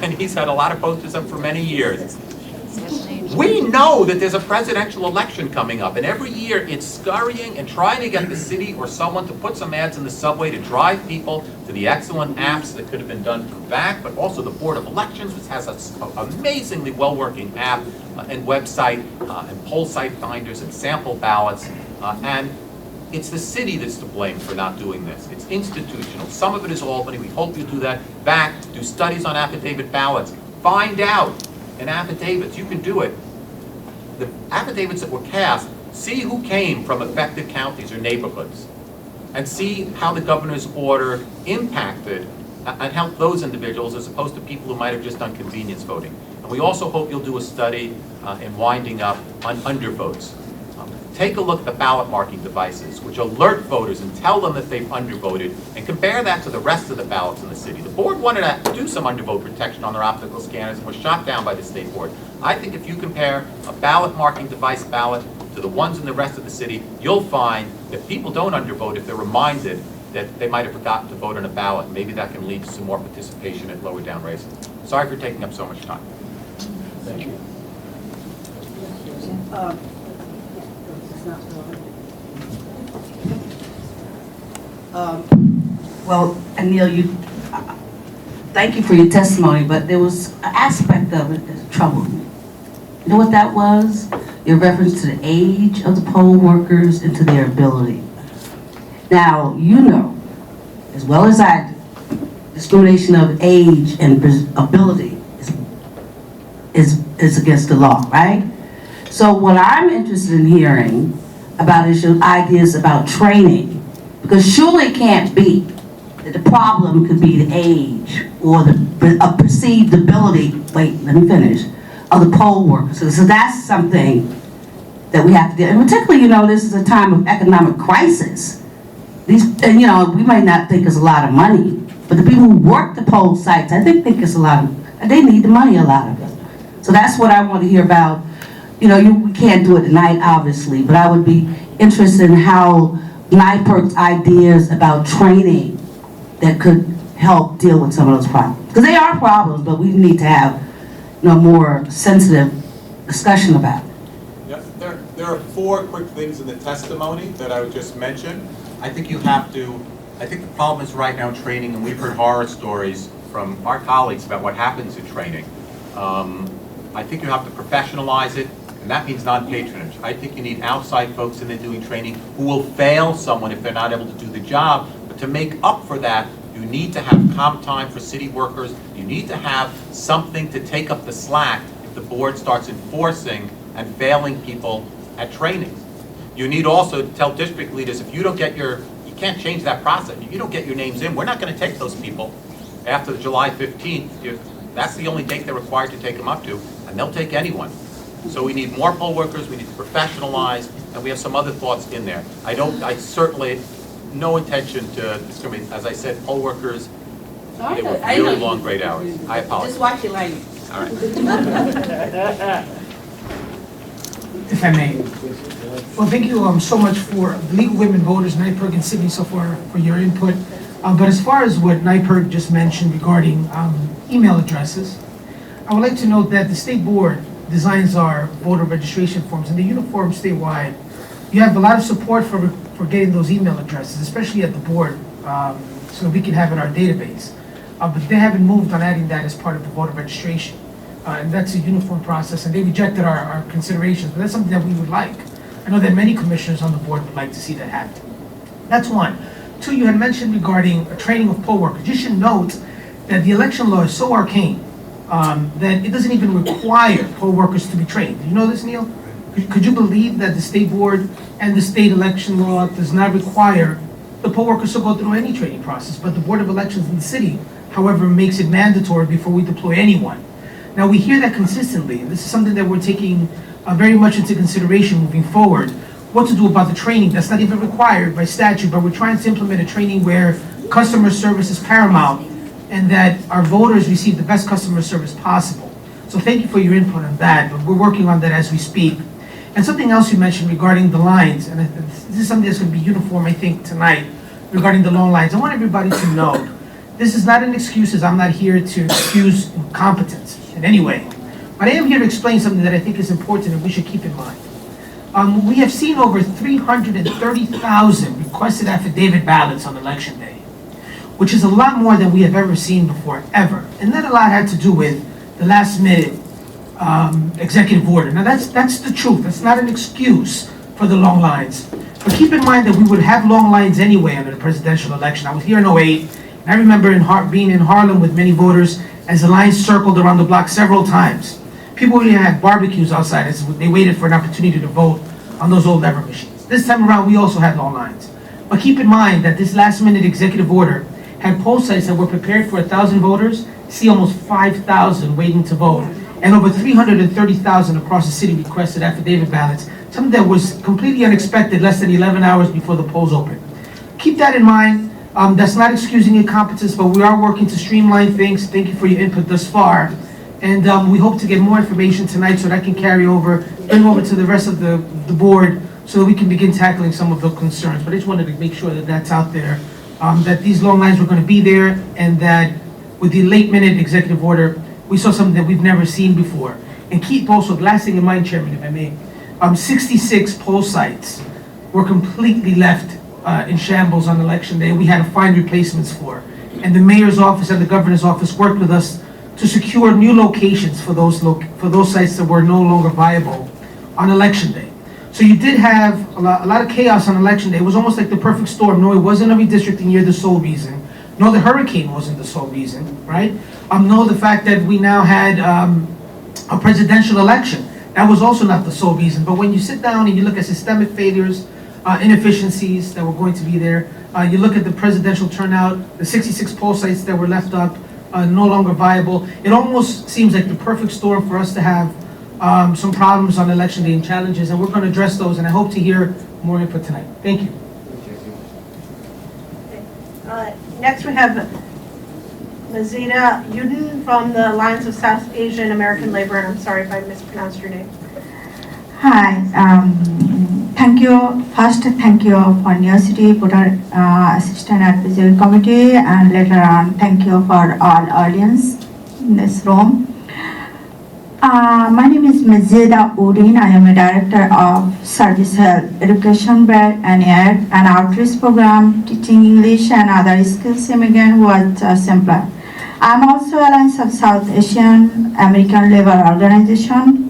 And he's had a lot of posters up for many years. We know that there's a presidential election coming up, and every year it's scurrying and trying to get the city or someone to put some ads in the subway to drive people to the excellent apps that could have been done through VAAC, but also the Board of Elections, which has an amazingly well-working app and website and poll site finders and sample ballots. And it's the city that's to blame for not doing this. It's institutional. Some of it is Albany. We hope you do that. VAAC, do studies on affidavit ballots. Find out in affidavits. You can do it. The affidavits that were cast, see who came from affected counties or neighborhoods, and see how the governor's order impacted and helped those individuals as opposed to people who might have just done convenience voting. And we also hope you'll do a study in winding up on undervotes. Take a look at the ballot marking devices, which alert voters and tell them that they've undervoted, and compare that to the rest of the ballots in the city. The board wanted to do some undervote protection on their optical scanners and was shot down by the state board. I think if you compare a ballot marking device ballot to the ones in the rest of the city, you'll find that people don't undervote if they're reminded that they might have forgotten to vote on a ballot. Maybe that can lead to some more participation at lower down races. Sorry for taking up so much time. Thank you. Well, Anil, thank you for your testimony, but there was an aspect of it that troubled me. You know what that was? Your reference to the age of the poll workers and to their ability. Now, you know, as well as I do, discrimination of age and ability is against the law, right? So what I'm interested in hearing about is your ideas about training, because surely it can't be that the problem could be the age or a perceived ability, wait, let me finish, of the poll workers. So that's something that we have to do. And particularly, you know, this is a time of economic crisis. And you know, we might not think it's a lot of money, but the people who work the poll sites, I think it's a lot of, they need the money, a lot of it. So that's what I want to hear about. You know, we can't do it tonight, obviously, but I would be interested in how NYPIRG's ideas about training that could help deal with some of those problems. Because they are problems, but we need to have, you know, more sensitive discussion about it. Yeah, there are 4 quick things in the testimony that I would just mention. I think the problem is right now training, and we've heard horror stories from our colleagues about what happens in training. I think you have to professionalize it, and that means non-patronage. I think you need outside folks in there doing training who will fail someone if they're not able to do the job. But to make up for that, you need to have comp time for city workers. You need to have something to take up the slack if the board starts enforcing and failing people at trainings. You need also to tell district leaders, if you don't get you can't change that process. If you don't get your names in, we're not going to take those people after July 15th. That's the only date they're required to take them up to, and they'll take anyone. So we need more poll workers, we need to professionalize, and we have some other thoughts in there. I certainly, no intention to discriminate. As I said, poll workers, they work really long, great hours. I apologize. Just watch your language. All right. If I may. Well, thank you so much for League of Women Voters, NYPIRG and Sydney so far for your input. But as far as what NYPIRG just mentioned regarding email addresses, I would like to note that the state board designs our voter registration forms, and they're uniform statewide. You have a lot of support for getting those email addresses, especially at the board, so we can have in our database. But they haven't moved on adding that as part of the voter registration. And that's a uniform process, and they rejected our considerations, but that's something that we would like. I know that many commissioners on the board would like to see that happen. That's one. 2, you had mentioned regarding training of poll workers. You should note that the election law is so arcane that it doesn't even require poll workers to be trained. Do you know this, Neil? Could you believe that the state board and the state election law does not require the poll workers to go through any training process, but the Board of Elections in the city, however, makes it mandatory before we deploy anyone. Now, we hear that consistently, and this is something that we're taking very much into consideration moving forward, what to do about the training that's not even required by statute, but we're trying to implement a training where customer service is paramount and that our voters receive the best customer service possible. So thank you for your input on that, but we're working on that as we speak. And something else you mentioned regarding the lines, and this is something that's going to be uniform, I think, tonight, regarding the long lines. I want everybody to know, this is not an excuse, as I'm not here to excuse incompetence in any way. But I am here to explain something that I think is important and we should keep in mind. We have seen over 330,000 requested affidavit ballots on election day, which is a lot more than we have ever seen before, ever. And that a lot had to do with the last minute executive order. Now that's the truth. That's not an excuse for the long lines. But keep in mind that we would have long lines anyway under the presidential election. I was here in 2008, and I remember being in Harlem with many voters as the lines circled around the block several times. People even had barbecues outside as they waited for an opportunity to vote on those old lever machines. This time around, we also had long lines. But keep in mind that this last minute executive order had poll sites that were prepared for 1,000 voters, see almost 5,000 waiting to vote, and over 330,000 across the city requested affidavit ballots, something that was completely unexpected less than 11 hours before the polls opened. Keep that in mind. That's not excusing incompetence, but we are working to streamline things. Thank you for your input thus far. And we hope to get more information tonight so that I can carry over, bring over to the rest of the board so that we can begin tackling some of the concerns. But I just wanted to make sure that that's out there, that these long lines were going to be there, and that with the late minute executive order, we saw something that we've never seen before. And keep also, the last thing in mind, Chairman, if I may, 66 poll sites were completely left in shambles on election day. We had to find replacements for. And the mayor's office and the governor's office worked with us to secure new locations for those sites that were no longer viable on election day. So you did have a lot of chaos on election day. It was almost like the perfect storm. No, it wasn't a redistricting year the sole reason. No, the hurricane wasn't the sole reason, right? No, the fact that we now had a presidential election, that was also not the sole reason. But when you sit down and you look at systemic failures, inefficiencies that were going to be there, you look at the presidential turnout, the 66 poll sites that were left up, no longer viable. It almost seems like the perfect storm for us to have some problems on election day and challenges, and we're going to address those, and I hope to hear more input tonight. Thank you. Next we have Mazida Yudin from the Alliance of South Asian American Labor, and I'm sorry if I mispronounced your name. Hi, thank you. First, thank you for New York City Voter Assistant Advisory Committee, and later on, thank you for all audience in this room. My name is Mazida Udin. I am a director of Service Health Education Board and an outreach program teaching English and other skills immigrant with Simpler. I am also Alliance of South Asian American Labor Organization.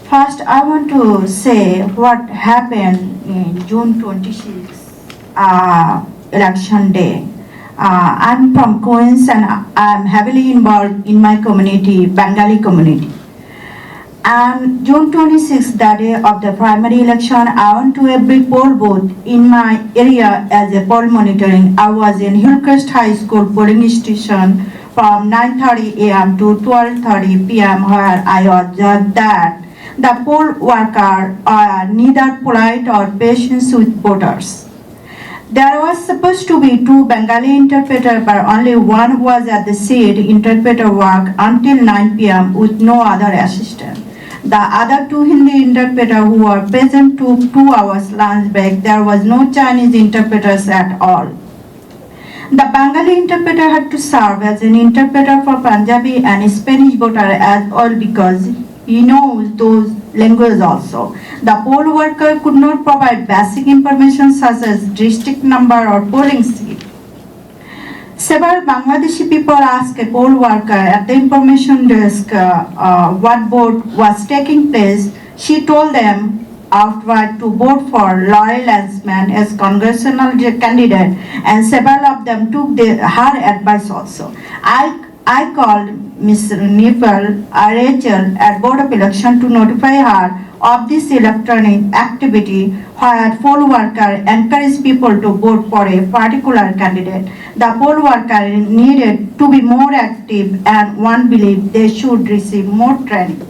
First, I want to say what happened in June 26 election day. I'm from Queens and I'm heavily involved in my community, Bengali community. And June 26, the day of the primary election, I went to every poll booth in my area as a poll monitoring. I was in Hillcrest High School polling station from 9:30 a.m. to 12:30 p.m. where I observed that the poll workers are neither polite or patient with voters. There was supposed to be 2 Bengali interpreters, but only one was at the seat. Interpreter worked until 9 p.m. with no other assistant. The other 2 Hindi interpreters who were present took 2 hours lunch break. There was no Chinese interpreters at all. The Bengali interpreter had to serve as an interpreter for Punjabi and Spanish voters as well because he knows those languages also. The poll worker could not provide basic information such as district number or polling seat. Several Bangladeshi people asked a poll worker at the information desk what vote was taking place. She told them outright to vote for Laurel Lansman as congressional candidate, and several of them took her advice also. I called Ms. Nipple, Rachel at Board of Election to notify her of this electronic activity where poll worker encouraged people to vote for a particular candidate. The poll worker needed to be more active and one believed they should receive more training.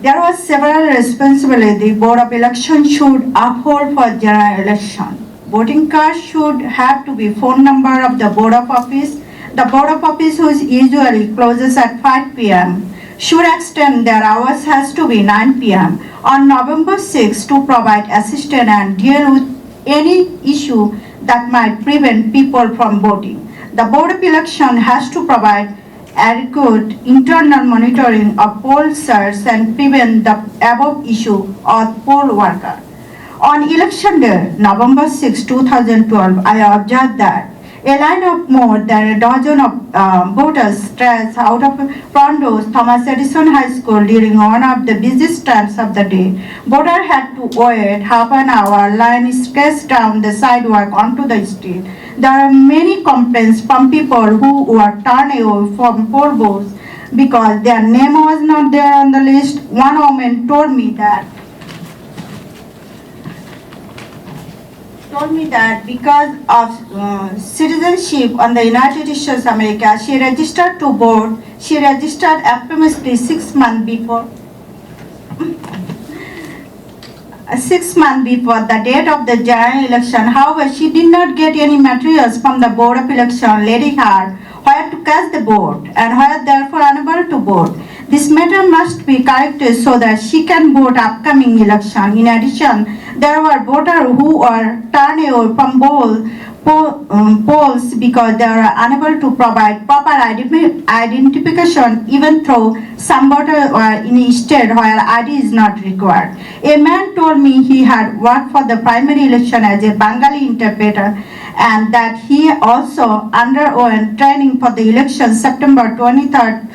There was several responsibilities the Board of Election should uphold for general election. Voting cards should have to be phone number of the Board of Office. The Board of Office, which usually closes at 5 p.m., should extend their hours has to be 9 p.m. on November 6 to provide assistance and deal with any issue that might prevent people from voting. The Board of Election has to provide adequate internal monitoring of poll sites and prevent the above issue of poll worker. On election day, November 6, 2012, I observed that a line of more than a dozen of voters stretched out of front doors Thomas Edison High School during one of the busiest times of the day. Voters had to wait half an hour, line stretched down the sidewalk onto the street. There are many complaints from people who were turned away from poll booths because their name was not there on the list. One woman told me that because of citizenship on the United States of America, she registered to vote. She registered approximately 6 months before. 6 months before the date of the general election. However, she did not get any materials from the Board of Election letting her where to cast the vote and where therefore unable to vote. This matter must be corrected so that she can vote upcoming election. In addition, there were voters who were turned away from polls because they were unable to provide proper identification, even though some voters were in a state where ID is not required. A man told me he had worked for the primary election as a Bengali interpreter and that he also underwent training for the election September 23rd.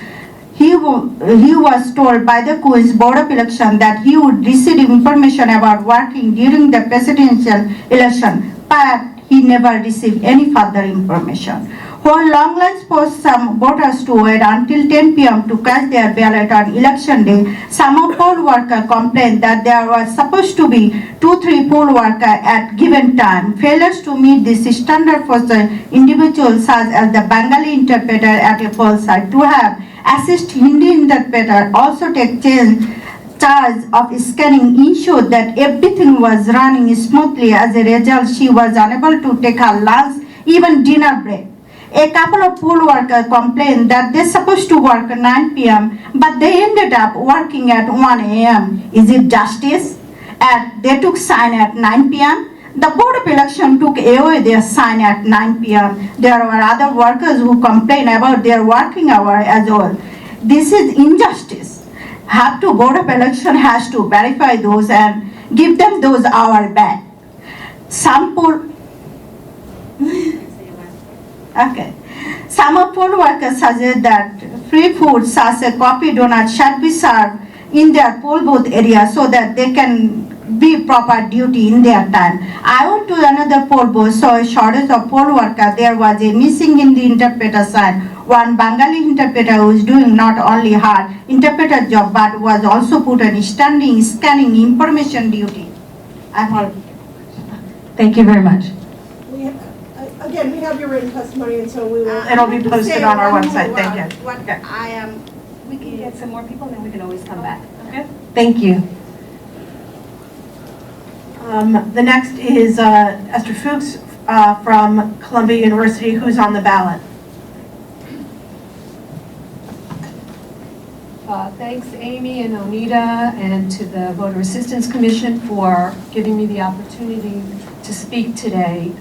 He was told by the Queen's Board of Election that he would receive information about working during the presidential election, but he never received any further information. While long lines forced some voters to wait until 10 p.m. to cast their ballot on election day, some of poll workers complained that there was supposed to be 2-3 poll workers at given time. Failures to meet this standard for the individuals such as the Bengali interpreter at a poll site to have assist Hindi interpreter also take charge of scanning ensured that everything was running smoothly. As a result, she was unable to take her lunch, even dinner break. A couple of poll workers complained that they're supposed to work at 9 p.m. but they ended up working at 1 a.m. Is it justice? And they took sign at 9 p.m. The Board of Election took away their sign at 9 p.m. There were other workers who complained about their working hour as well. This is injustice. Board of Election has to verify those and give them those hours back. Some poll workers suggest that free food such as coffee donuts should be served in their poll booth area so that they can be proper duty in their time. I went to another poll booth, saw a shortage of poll workers. There was a missing Hindi interpreter sign. One Bengali interpreter who is doing not only her interpreter job but was also put on standing scanning information duty. I'm all. Thank you very much. Again, we have your written testimony, and so we will. It'll be posted on our website. Thank you. What I am. We can get some more people, and then we can always come back. Okay? Thank you. The next is Esther Fuchs from Columbia University, who's on the ballot. Thanks, Amy and Onita, and to the Voter Assistance Commission for giving me the opportunity to speak today.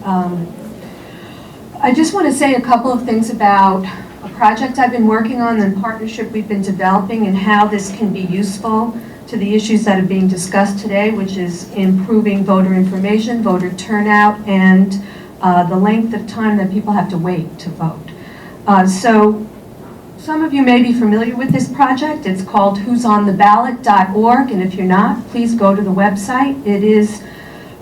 I just want to say a couple of things about a project I've been working on and partnership we've been developing and how this can be useful to the issues that are being discussed today, which is improving voter information, voter turnout, and the length of time that people have to wait to vote. So some of you may be familiar with this project. It's called who'sontheballot.org, and if you're not, please go to the website. It is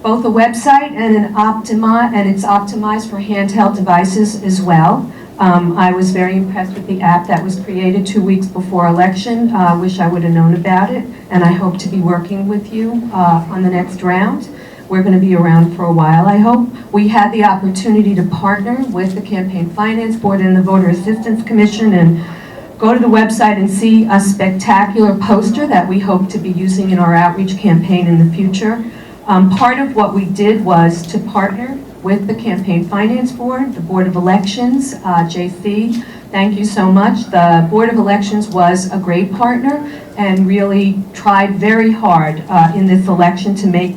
both a website and it's optimized for handheld devices as well. I was very impressed with the app that was created 2 weeks before election. Wish I would have known about it, and I hope to be working with you on the next round. We're going to be around for a while, I hope. We had the opportunity to partner with the Campaign Finance Board and the Voter Assistance Commission and go to the website and see a spectacular poster that we hope to be using in our outreach campaign in the future. Part of what we did was to partner with the Campaign Finance Board, the Board of Elections, JC. Thank you so much. The Board of Elections was a great partner and really tried very hard in this election to make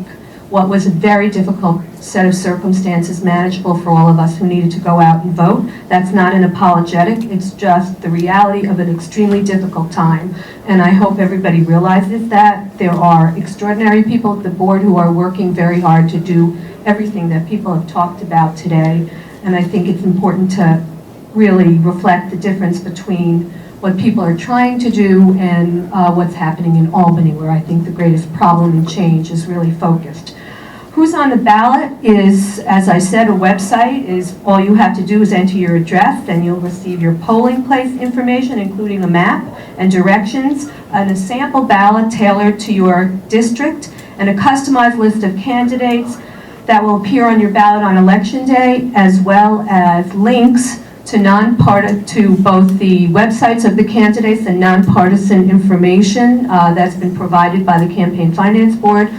what was a very difficult set of circumstances manageable for all of us who needed to go out and vote. That's not an apologetic, it's just the reality of an extremely difficult time. And I hope everybody realizes that. There are extraordinary people at the board who are working very hard to do everything that people have talked about today. And I think it's important to really reflect the difference between what people are trying to do and what's happening in Albany, where I think the greatest problem and change is really focused. Who's on the ballot is, as I said, a website. Is all you have to do is enter your address, and you'll receive your polling place information, including a map and directions, and a sample ballot tailored to your district, and a customized list of candidates that will appear on your ballot on election day, as well as links to both the websites of the candidates and nonpartisan information that's been provided by the Campaign Finance Board,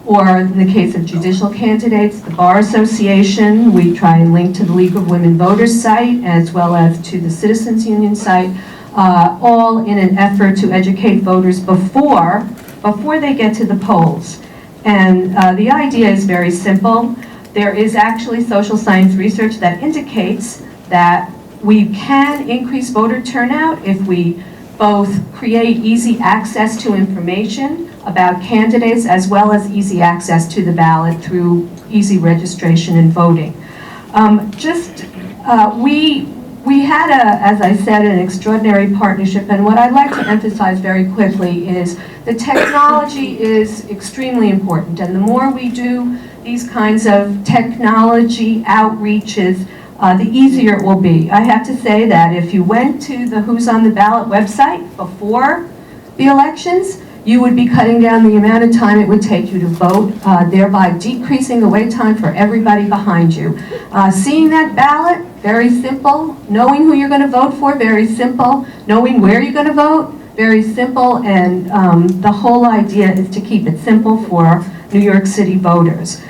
or in the case of judicial candidates, the Bar Association. We try and link to the League of Women Voters site, as well as to the Citizens Union site, all in an effort to educate voters before they get to the polls. And the idea is very simple. There is actually social science research that indicates that we can increase voter turnout if we both create easy access to information about candidates as well as easy access to the ballot through easy registration and voting. We had, as I said, an extraordinary partnership, and what I'd like to emphasize very quickly is the technology is extremely important, and the more we do these kinds of technology outreaches, the easier it will be. I have to say that if you went to the Who's on the Ballot website before the elections, you would be cutting down the amount of time it would take you to vote, thereby decreasing the wait time for everybody behind you. Seeing that ballot, very simple. Knowing who you're going to vote for, very simple. Knowing where you're going to vote, very simple. And the whole idea is to keep it simple for New York City voters.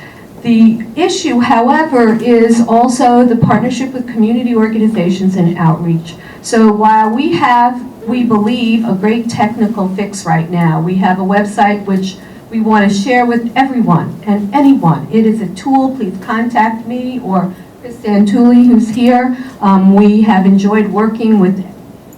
The issue, however, is also the partnership with community organizations and outreach. So while we believe, a great technical fix right now, we have a website which we want to share with everyone and anyone. It is a tool. Please contact me or Chris Santulli, who's here. We have enjoyed working with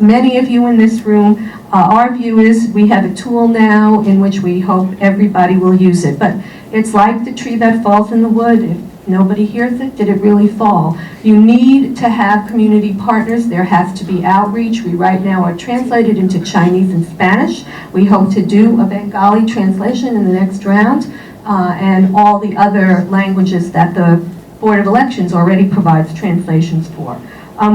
many of you in this room. Our view is we have a tool now in which we hope everybody will use it. But it's like the tree that falls in the wood. If nobody hears it, did it really fall? You need to have community partners. There has to be outreach. We right now are translated into Chinese and Spanish. We hope to do a Bengali translation in the next round, and all the other languages that the Board of Elections already provides translations for.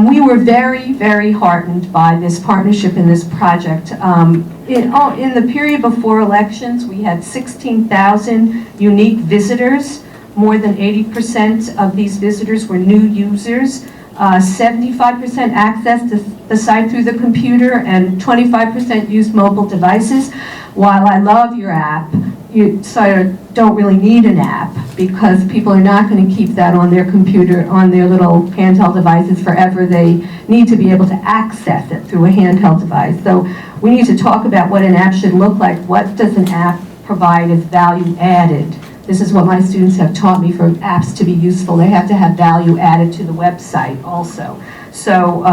We were very, very heartened by this partnership in this project. In the period before elections, we had 16,000 unique visitors. More than 80% of these visitors were new users. 75% accessed the site through the computer, and 25% used mobile devices. While I love your app, you sort of don't really need an app, because people are not going to keep that on their computer, on their little handheld devices forever. They need to be able to access it through a handheld device. So we need to talk about what an app should look like. What does an app provide as value added? This is what my students have taught me. For apps to be useful, they have to have value added to the website also. So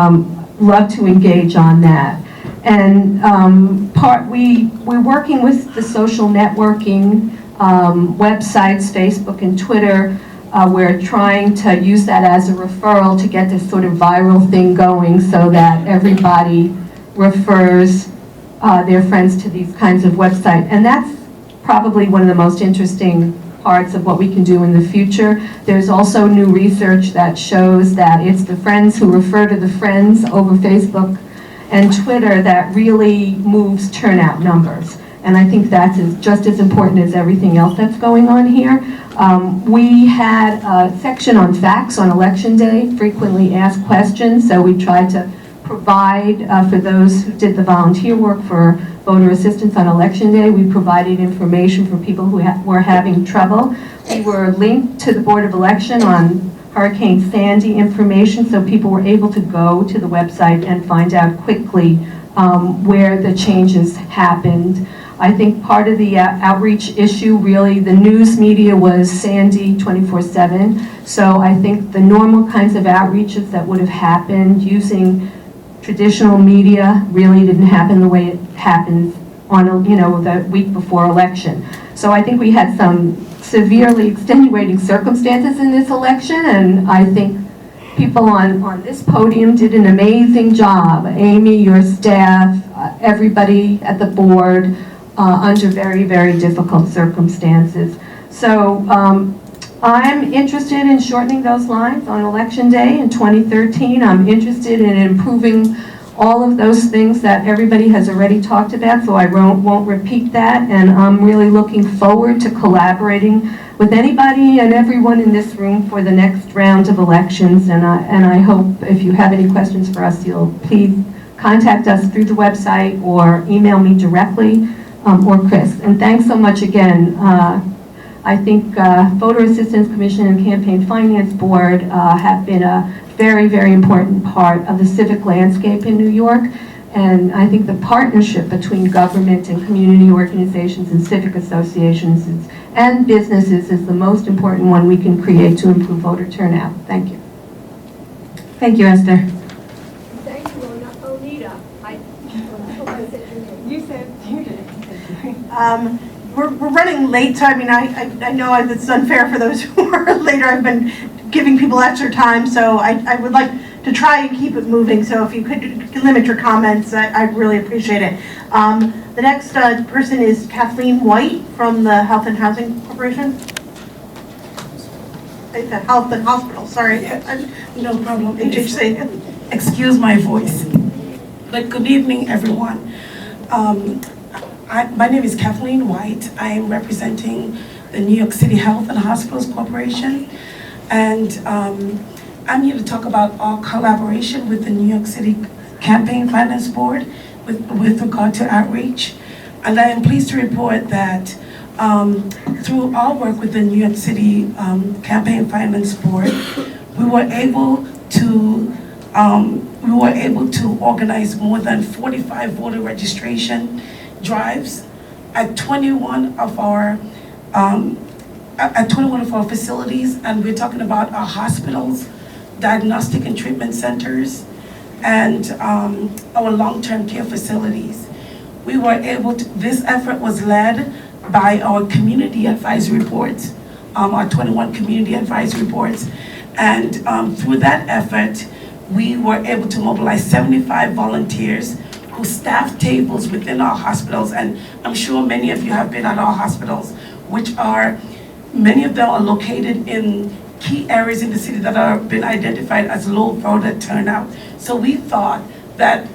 love to engage on that. And we're working with the social networking websites, Facebook and Twitter. We're trying to use that as a referral to get this sort of viral thing going, so that everybody refers their friends to these kinds of websites. And that's probably one of the most interesting parts of what we can do in the future. There's also new research that shows that it's the friends who refer to the friends over Facebook and Twitter that really moves turnout numbers. And I think that's just as important as everything else that's going on here. We had a section on facts on election day, frequently asked questions, so we tried to provide for those who did the volunteer work for voter assistance on election day. We provided information for people who were having trouble. We were linked to the Board of Election on Hurricane Sandy information, so people were able to go to the website and find out quickly where the changes happened. I think part of the outreach issue, really, the news media was Sandy 24/7. So I think the normal kinds of outreaches that would have happened using traditional media really didn't happen the way it happened on, the week before election. So I think we had some severely extenuating circumstances in this election, and I think people on this podium did an amazing job. Amy, your staff, everybody at the board, under very, very difficult circumstances. So I'm interested in shortening those lines on election day in 2013. I'm interested in improving all of those things that everybody has already talked about, so I won't repeat that. And I'm really looking forward to collaborating with anybody and everyone in this room for the next round of elections. And I hope if you have any questions for us, you'll please contact us through the website or email me directly. Or Chris. And thanks so much again. I think Voter Assistance Commission and Campaign Finance Board have been a very, very important part of the civic landscape in New York. And I think the partnership between government and community organizations and civic associations and businesses is the most important one we can create to improve voter turnout. Thank you. Thank you, Esther. Thank you, Onita. I hope I said your name. You said you did. We're running late, so I mean, I know it's unfair for those who are later. I've been giving people extra time, so I would like to try and keep it moving. So if you could limit your comments, I'd really appreciate it. The next person is Kathleen White from the Health and Housing Corporation. The Health and Hospital, sorry. No problem. HHC. Excuse my voice. But good evening, everyone. My name is Kathleen White. I am representing the New York City Health and Hospitals Corporation. And I'm here to talk about our collaboration with the New York City Campaign Finance Board with regard to outreach. And I am pleased to report that through our work with the New York City Campaign Finance Board, we were able to organize more than 45 voter registration drives at 21 of our facilities, and we're talking about our hospitals, diagnostic and treatment centers, and our long-term care facilities. We were able to, this effort was led by our community advisory boards, our 21 community advisory boards, and through that effort, we were able to mobilize 75 volunteers who staff tables within our hospitals, and I'm sure many of you have been at our hospitals, which are, many of them are located in key areas in the city that are been identified as low voter turnout. So we thought that,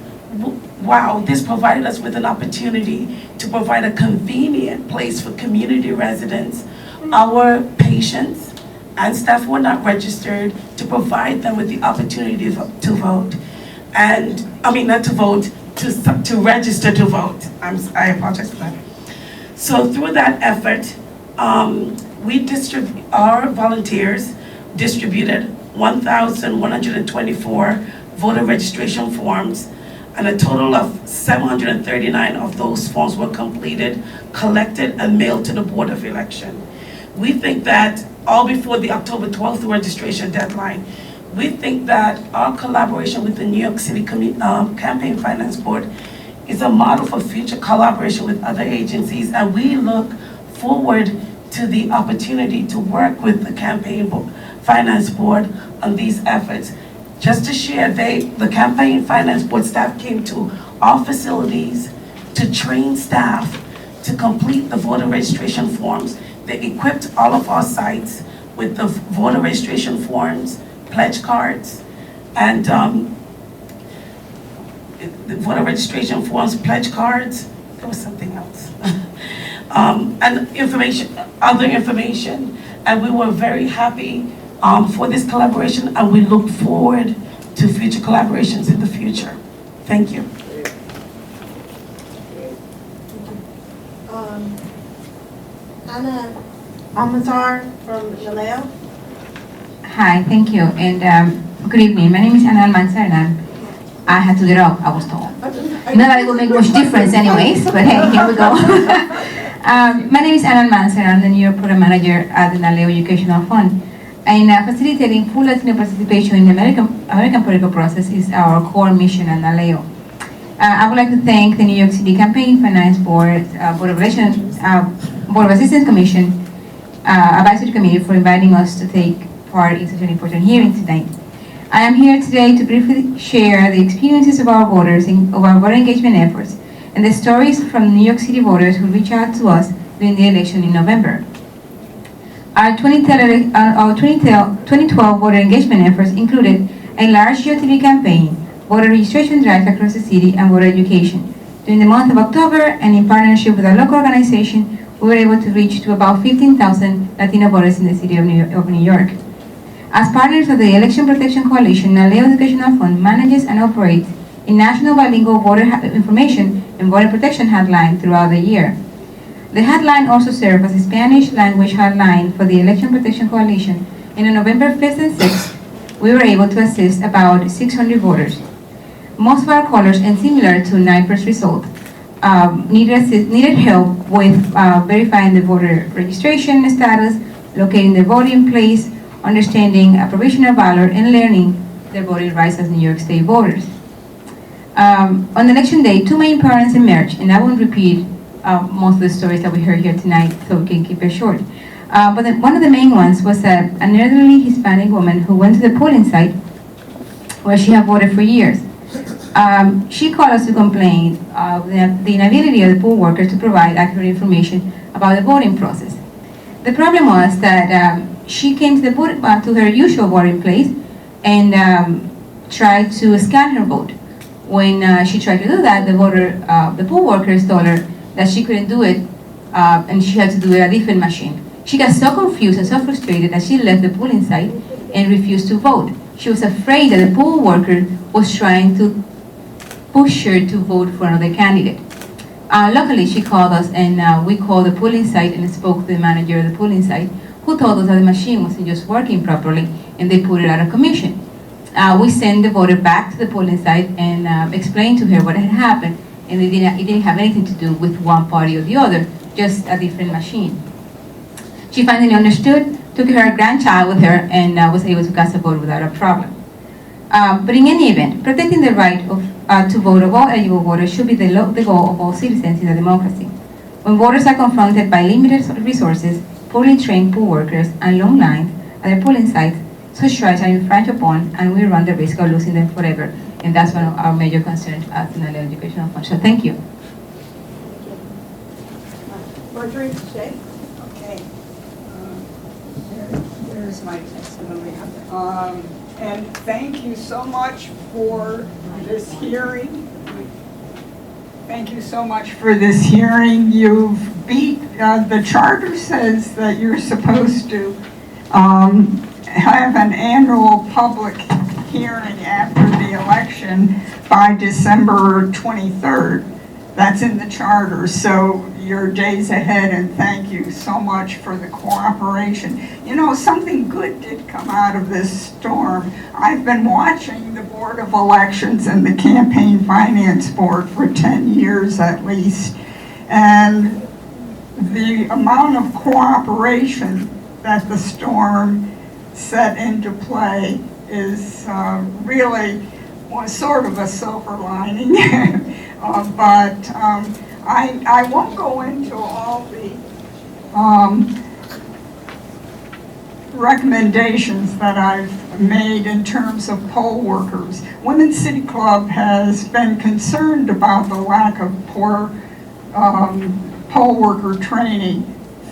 wow, this provided us with an opportunity to provide a convenient place for community residents, our patients, and staff who are not registered, to provide them with the opportunity to vote. And, I mean, not to vote, to register to vote. I apologize for that. So through that effort, our volunteers distributed 1,124 voter registration forms, and a total of 739 of those forms were completed, collected, and mailed to the Board of Election. We think that, all before the October 12th registration deadline, we think that our collaboration with the New York City Campaign Finance Board is a model for future collaboration with other agencies, and we look forward to the opportunity to work with the Campaign Finance Board on these efforts. Just to share, the Campaign Finance Board staff came to our facilities to train staff to complete the voter registration forms. They equipped all of our sites with the voter registration forms, pledge cards, and the voter registration forms, pledge cards. There was something else. And information, other information. And we were very happy for this collaboration, and we look forward to future collaborations in the future. Thank you. Anna Almazar from Naleo. Hi, thank you, and good evening. My name is Anna Almanzar, and I had to get up, I was told. Not that it will make much difference anyways, but hey, here we go. My name is Anna Almanzar. I'm the New York Program Manager at the Naleo Educational Fund. And facilitating full Latino participation in the American political process is our core mission at Naleo. I would like to thank the New York City Campaign Finance Board, Board of Assistance Commission, Advisory Committee for inviting us to take part in such an important hearing tonight. I am here today to briefly share the experiences of our voters of our voter engagement efforts and the stories from New York City voters who reached out to us during the election in November. Our 2012 voter engagement efforts included a large GeoTV campaign, voter registration drive across the city, and voter education. During the month of October, and in partnership with a local organization, we were able to reach to about 15,000 Latino voters in the city of New York. As partners of the Election Protection Coalition, Naleo Educational Fund manages and operates a national bilingual voter information and voter protection hotline throughout the year. The hotline also serves as a Spanish language hotline for the Election Protection Coalition, and on November 5th and 6th, we were able to assist about 600 voters. Most of our callers, and similar to NYPER's result, needed help with verifying the voter registration status, locating their voting place, understanding a provisional ballot, and learning their voting rights as New York State voters. On election day, two main parents emerged, and I won't repeat most of the stories that we heard here tonight, so we can keep it short. But one of the main ones was an elderly Hispanic woman who went to the polling site where she had voted for years. She called us to complain of the inability of the poll workers to provide accurate information about the voting process. The problem was that she came to her usual voting place and tried to scan her vote. When she tried to do that, the poll workers told her that she couldn't do it, and she had to do it at a different machine. She got so confused and so frustrated that she left the polling site and refused to vote. She was afraid that the poll worker was trying to push her to vote for another candidate. Luckily, she called us, and we called the polling site and spoke to the manager of the polling site, who told us that the machine wasn't just working properly, and they put it out of commission. We sent the voter back to the polling site and explained to her what had happened, and it didn't have anything to do with one party or the other, just a different machine. She finally understood, took her grandchild with her, and was able to cast a vote without a problem. But in any event, protecting the right to vote of all eligible voters should be the goal of all citizens in a democracy. When voters are confronted by limited resources, poorly trained poll workers, and long lines at their polling sites, such rights are infringed upon, and we run the risk of losing them forever. And that's one of our major concerns at the Naleo Educational Fund. So thank you. Marjorie, Jay? Okay. There's my testimony. And thank you so much for this hearing. Thank you so much for this hearing. You've beat, the charter says that you're supposed to have an annual public hearing after the election by December 23rd. That's in the charter, so you're days ahead, and thank you so much for the cooperation. You know, something good did come out of this storm. I've been watching the Board of Elections and the Campaign Finance Board for 10 years at least, and the amount of cooperation that the storm set into play is really sort of a silver lining. But I won't go into all the recommendations that I've made in terms of poll workers. Women's City Club has been concerned about the lack of poor poll worker training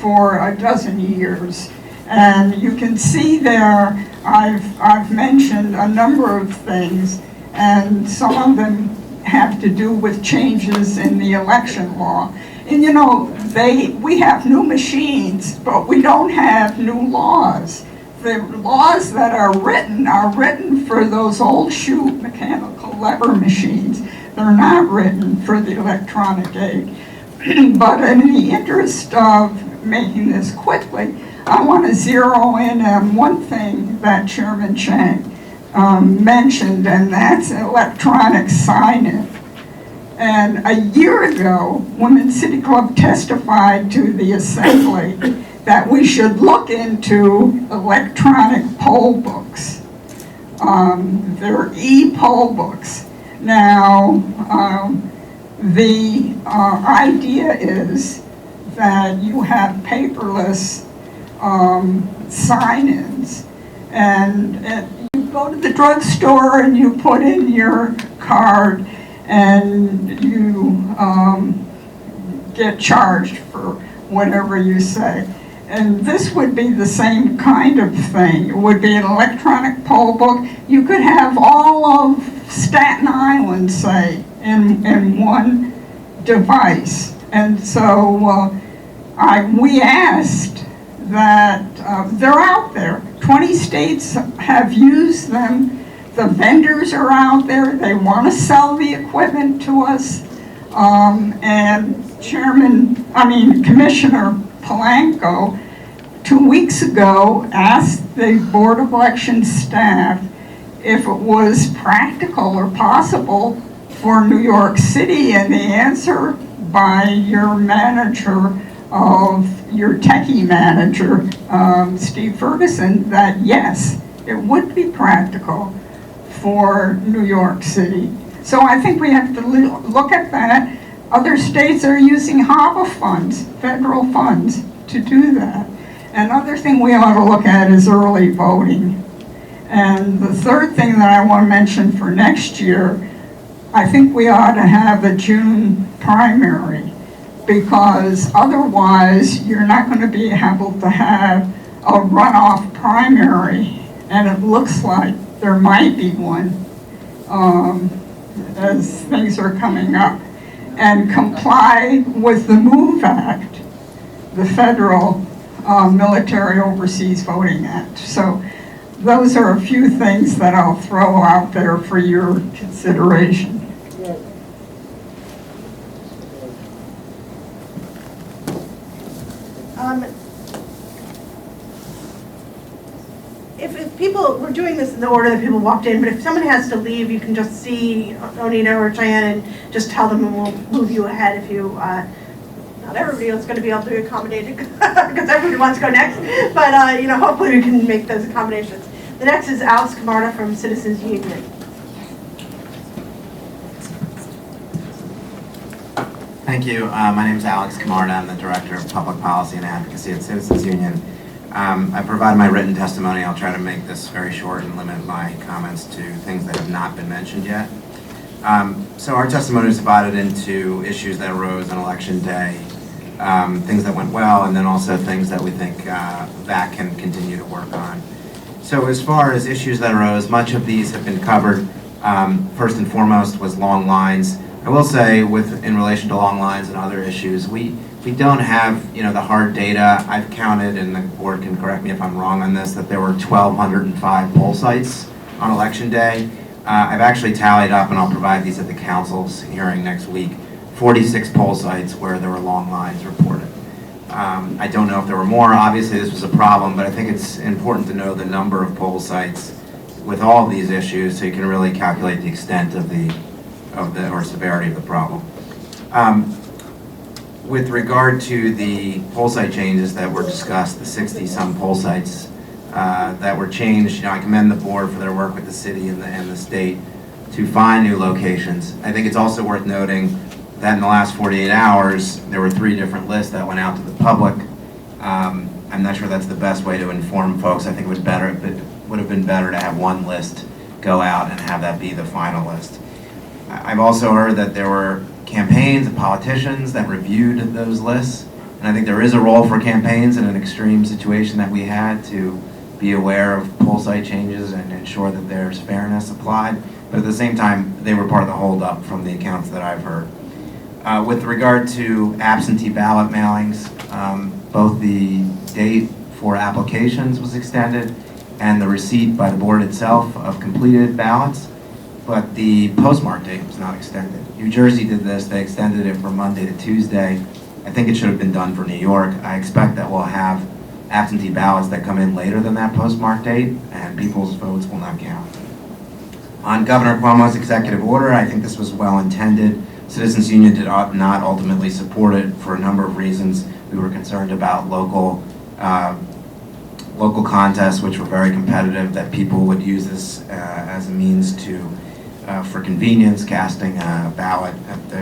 for a dozen years. And you can see there, I've mentioned a number of things, and some of them have to do with changes in the election law. And you know, we have new machines, but we don't have new laws. The laws that are written for those old shoe mechanical lever machines. They're not written for the electronic age. But in the interest of making this quickly, I want to zero in on one thing that Chairman Chang mentioned, and that's electronic sign-in. And a year ago, Women's City Club testified to the Assembly that we should look into electronic poll books. They're e-poll books. Now, the idea is that you have paperless sign-ins, and you go to the drugstore and you put in your card and you get charged for whatever you say. And this would be the same kind of thing. It would be an electronic poll book. You could have all of Staten Island, say, in one device. And so we asked that, they're out there. 20 states have used them. The vendors are out there. They want to sell the equipment to us. And Commissioner Polanco, 2 weeks ago, asked the Board of Elections staff if it was practical or possible for New York City, and the answer by your manager your techie manager, Steve Ferguson, that yes, it would be practical for New York City. So I think we have to look at that. Other states are using HAVA funds, federal funds, to do that. Another thing we ought to look at is early voting. And the third thing that I want to mention for next year, I think we ought to have a June primary, because otherwise you're not going to be able to have a runoff primary, and it looks like there might be one as things are coming up, and comply with the MOVE Act, the Federal Military Overseas Voting Act. So those are a few things that I'll throw out there for your consideration. If people, we're doing this in the order that people walked in, but if someone has to leave, you can just see Onita or Cheyenne and just tell them, and we'll move you ahead if you, not everybody is going to be able to be accommodated because everybody wants to go next, but hopefully we can make those accommodations. The next is Alex Camarda from Citizens Union. Thank you. My name is Alex Camarda. I'm the Director of Public Policy and Advocacy at Citizens Union. I provided my written testimony. I'll try to make this very short and limit my comments to things that have not been mentioned yet. So our testimony is divided into issues that arose on Election Day, things that went well, and then also things that we think VAAC can continue to work on. So as far as issues that arose, much of these have been covered. First and foremost was long lines. I will say, in relation to long lines and other issues, we don't have the hard data. I've counted, and the board can correct me if I'm wrong on this, that there were 1,205 poll sites on Election Day. I've actually tallied up, and I'll provide these at the council's hearing next week, 46 poll sites where there were long lines reported. I don't know if there were more. Obviously, this was a problem, but I think it's important to know the number of poll sites with all of these issues so you can really calculate the extent of or severity of the problem. With regard to the poll site changes that were discussed, the 60-some poll sites that were changed, I commend the board for their work with the city and the state to find new locations. I think it's also worth noting that in the last 48 hours, there were 3 different lists that went out to the public. I'm not sure that's the best way to inform folks. I think it would have been better to have one list go out and have that be the final list. I've also heard that there were campaigns and politicians that reviewed those lists And I think there is a role for campaigns in an extreme situation that we had to be aware of poll site changes and ensure that there's fairness applied. But at the same time, they were part of the holdup from the accounts that I've heard. With regard to absentee ballot mailings, both the date for applications was extended and the receipt by the board itself of completed ballots, but the postmark date was not extended. New Jersey did this, they extended it from Monday to Tuesday. I think it should have been done for New York. I expect that we'll have absentee ballots that come in later than that postmark date, and people's votes will not count. On Governor Cuomo's executive order, I think this was well intended. Citizens Union did not ultimately support it for a number of reasons. We were concerned about local contests, which were very competitive, that people would use this as a means to, for convenience, casting a ballot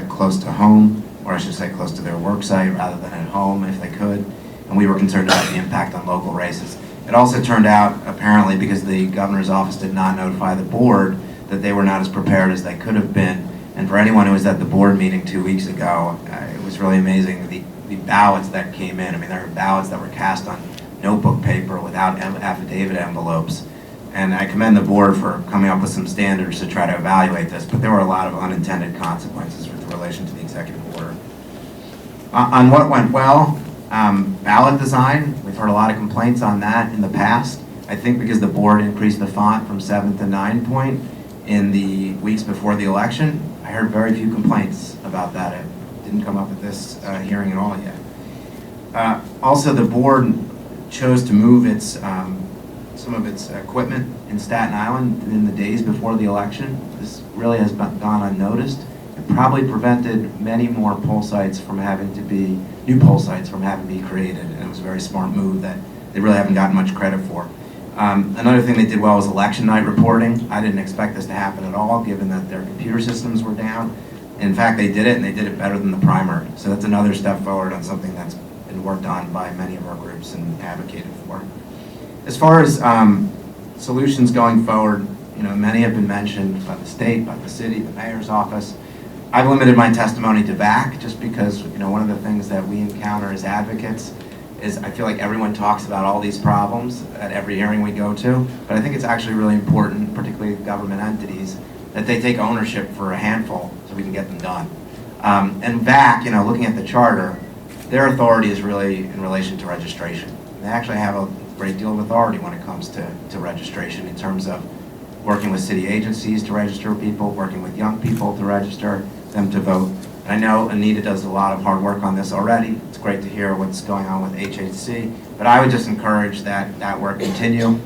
close to home, or I should say close to their work site rather than at home if they could. And we were concerned about the impact on local races. It also turned out, apparently, because the governor's office did not notify the board, that they were not as prepared as they could have been. And for anyone who was at the board meeting 2 weeks ago, it was really amazing the ballots that came in. I mean, there were ballots that were cast on notebook paper without affidavit envelopes. And I commend the board for coming up with some standards to try to evaluate this, but there were a lot of unintended consequences with relation to the executive order. On what went well, ballot design, we've heard a lot of complaints on that in the past. I think because the board increased the font from 7 to 9 point in the weeks before the election, I heard very few complaints about that. It didn't come up at this hearing at all yet. Also, the board chose to move some of its equipment in Staten Island in the days before the election. This really has gone unnoticed. It probably prevented many more poll sites from having to be, new poll sites from having to be created, and it was a very smart move that they really haven't gotten much credit for. Another thing they did well was election night reporting. I didn't expect this to happen at all, given that their computer systems were down. In fact, they did it, and they did it better than the primary. So that's another step forward on something that's been worked on by many of our groups and advocated for. As far as solutions going forward, many have been mentioned by the state, by the city, the mayor's office. I've limited my testimony to VAAC just because, one of the things that we encounter as advocates is I feel like everyone talks about all these problems at every hearing we go to, but I think it's actually really important, particularly government entities, that they take ownership for a handful so we can get them done. And VAAC, looking at the charter, their authority is really in relation to registration. They actually have a great deal of authority when it comes to registration in terms of working with city agencies to register people, working with young people to register them to vote. And I know Anita does a lot of hard work on this already. It's great to hear what's going on with HHC, but I would just encourage that work continue.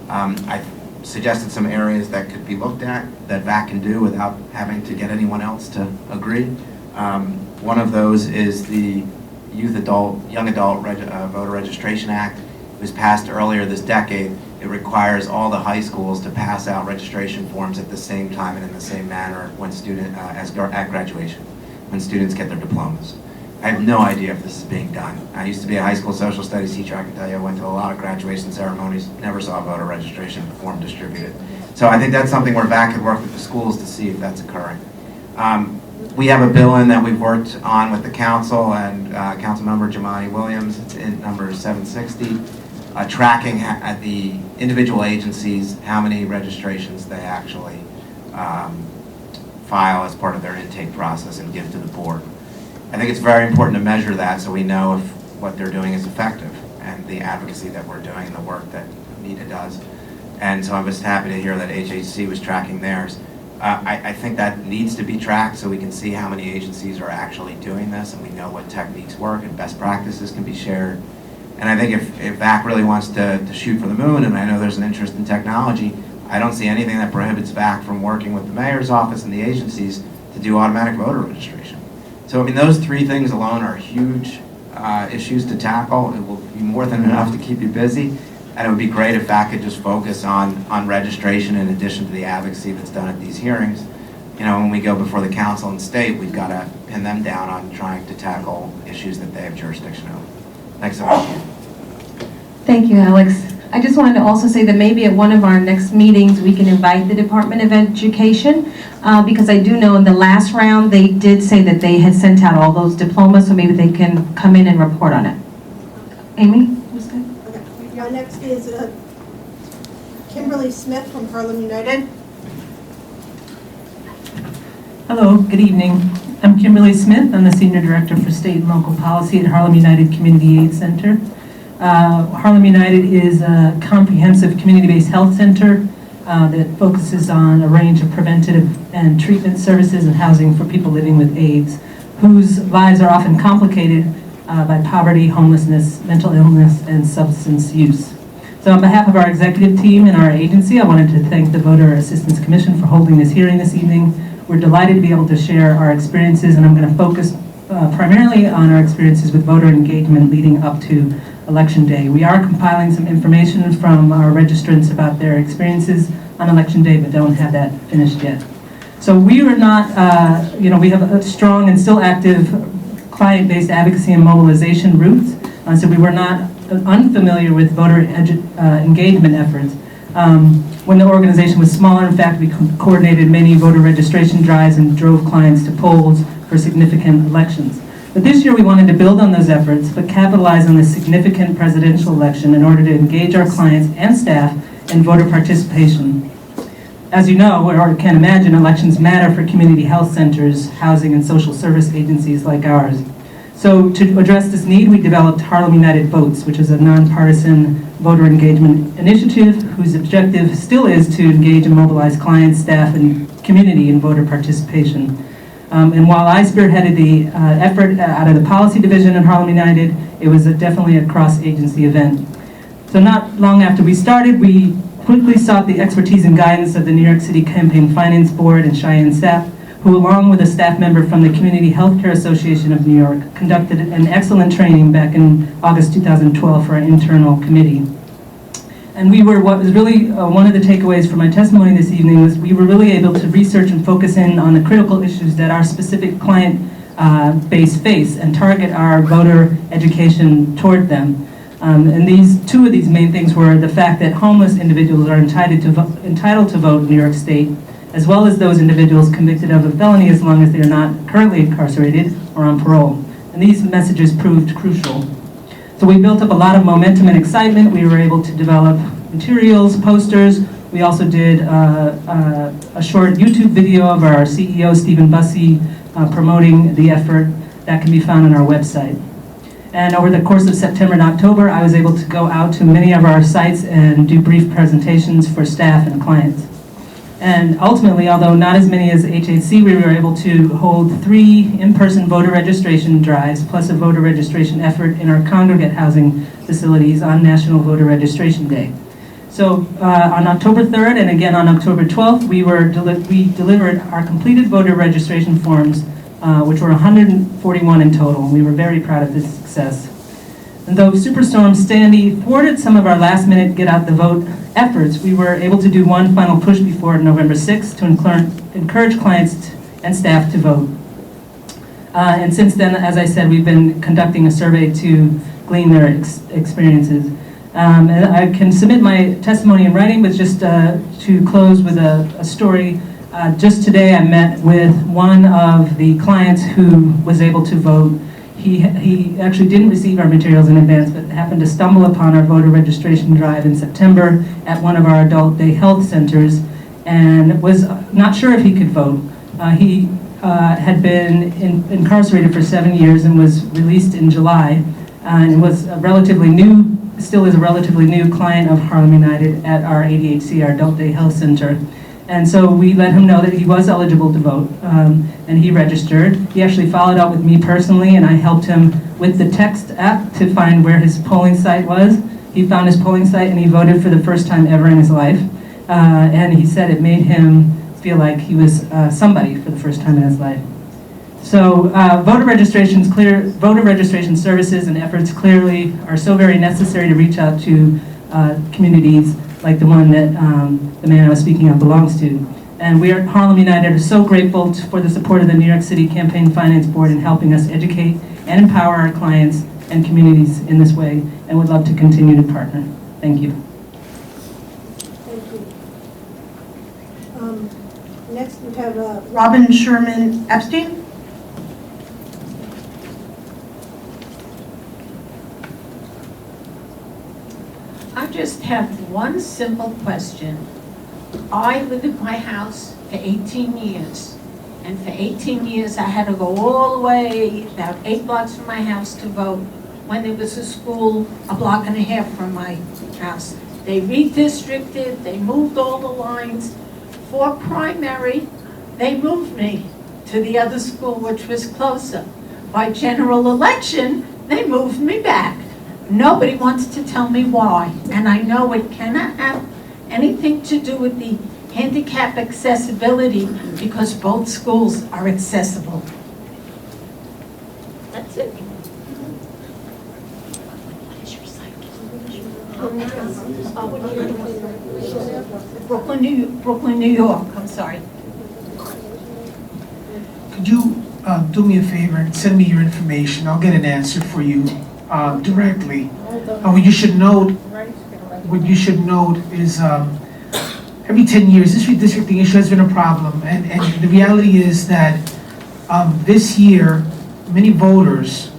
I suggested some areas that could be looked at that VAAC can do without having to get anyone else to agree. One of those is the Young Adult Voter Registration Act. It was passed earlier this decade. It requires all the high schools to pass out registration forms at the same time and in the same manner when at graduation, when students get their diplomas. I have no idea if this is being done. I used to be a high school social studies teacher. I can tell you I went to a lot of graduation ceremonies, never saw a voter registration form distributed. So I think that's something where VAAC could work with the schools to see if that's occurring. We have a bill in that we've worked on with the council and Councilmember Jamani Williams. It's in number 760, tracking at the individual agencies how many registrations they actually file as part of their intake process and give to the board. I think it's very important to measure that so we know if what they're doing is effective and the advocacy that we're doing and the work that Anita does. And so I'm just happy to hear that HHC was tracking theirs. I think that needs to be tracked so we can see how many agencies are actually doing this and we know what techniques work and best practices can be shared. And I think if VAAC really wants to shoot for the moon, and I know there's an interest in technology, I don't see anything that prohibits VAAC from working with the mayor's office and the agencies to do automatic voter registration. So, those three things alone are huge issues to tackle. It will be more than enough to keep you busy. And it would be great if VAAC could just focus on registration in addition to the advocacy that's done at these hearings. When we go before the council and state, we've got to pin them down on trying to tackle issues that they have jurisdiction over. Thanks so much. Thank you, Alex. I just wanted to also say that maybe at one of our next meetings, we can invite the Department of Education, because I do know in the last round, they did say that they had sent out all those diplomas, so maybe they can come in and report on it. Amy? Was that? Okay. Next is Kimberly Smith from Harlem United. Hello, good evening. I'm Kimberly Smith. I'm the Senior Director for State and Local Policy at Harlem United Community Aid Center. Harlem United is a comprehensive community-based health center that focuses on a range of preventative and treatment services and housing for people living with AIDS, whose lives are often complicated by poverty, homelessness, mental illness, and substance use. So on behalf of our executive team and our agency, I wanted to thank the Voter Assistance Commission for holding this hearing this evening. We're delighted to be able to share our experiences, and I'm going to focus primarily on our experiences with voter engagement leading up to Election Day. We are compiling some information from our registrants about their experiences on Election Day, but don't have that finished yet. So we are not, we have a strong and still active client-based advocacy and mobilization roots, so we were not unfamiliar with voter engagement efforts. When the organization was smaller, in fact, we coordinated many voter registration drives and drove clients to polls for significant elections. But this year we wanted to build on those efforts, but capitalize on the significant presidential election in order to engage our clients and staff in voter participation. As you know, or can imagine, elections matter for community health centers, housing, and social service agencies like ours. So to address this need, we developed Harlem United Votes, which is a nonpartisan voter engagement initiative whose objective still is to engage and mobilize clients, staff, and community in voter participation. And while I spearheaded the effort out of the policy division in Harlem United, it was definitely a cross-agency event. So not long after we started, we quickly sought the expertise and guidance of the New York City Campaign Finance Board and Cheyenne Sapp, who, along with a staff member from the Community Healthcare Association of New York, conducted an excellent training back in August 2012 for our internal committee. And what was really one of the takeaways from my testimony this evening was we were really able to research and focus in on the critical issues that our specific client base face and target our voter education toward them. And two of these main things were the fact that homeless individuals are entitled to vote in New York State, as well as those individuals convicted of a felony as long as they are not currently incarcerated or on parole. And these messages proved crucial. So we built up a lot of momentum and excitement. We were able to develop materials, posters. We also did a short YouTube video of our CEO, Stephen Bussey, promoting the effort that can be found on our website. And over the course of September and October, I was able to go out to many of our sites and do brief presentations for staff and clients. And ultimately, although not as many as HHC, we were able to hold 3 in-person voter registration drives, plus a voter registration effort in our congregate housing facilities on National Voter Registration Day. So on October 3rd and again on October 12th, we delivered our completed voter registration forms, which were 141 in total. We were very proud of this success. And though Superstorm Sandy thwarted some of our last-minute get-out-the-vote efforts, we were able to do one final push before November 6th to encourage clients and staff to vote. And since then, as I said, we've been conducting a survey to glean their experiences. And I can submit my testimony in writing, but just to close with a story. Just today I met with one of the clients who was able to vote. He actually didn't receive our materials in advance, but happened to stumble upon our voter registration drive in September at one of our adult day health centers and was not sure if he could vote. He had been incarcerated for 7 years and was released in July, and was a relatively new, still is a relatively new client of Harlem United at our ADHC, our adult day health center. And so we let him know that he was eligible to vote, and he registered. He actually followed up with me personally, and I helped him with the text app to find where his polling site was. He found his polling site, and he voted for the first time ever in his life. And he said it made him feel like he was somebody for the first time in his life. So voter registration services and efforts clearly are so very necessary to reach out to communities like the one that the man I was speaking of belongs to. And we at Harlem United are so grateful for the support of the New York City Campaign Finance Board in helping us educate and empower our clients and communities in this way, and would love to continue to partner. Thank you. next we have Robin Sherman Epstein. I just have one simple question. I lived in my house for 18 years. And for 18 years, I had to go all the way about 8 blocks from my house to vote when there was a school a block and a half from my house. They redistricted, they moved all the lines. For primary, they moved me to the other school, which was closer. By general election, they moved me back. Nobody wants to tell me why, and I know it cannot have anything to do with the handicap accessibility because both schools are accessible. That's it. Brooklyn, New York, I'm sorry. Could you do me a favor and send me your information? I'll get an answer for you directly. What you should note is every 10 years, this redistricting issue has been a problem. And the reality is that this year, many voters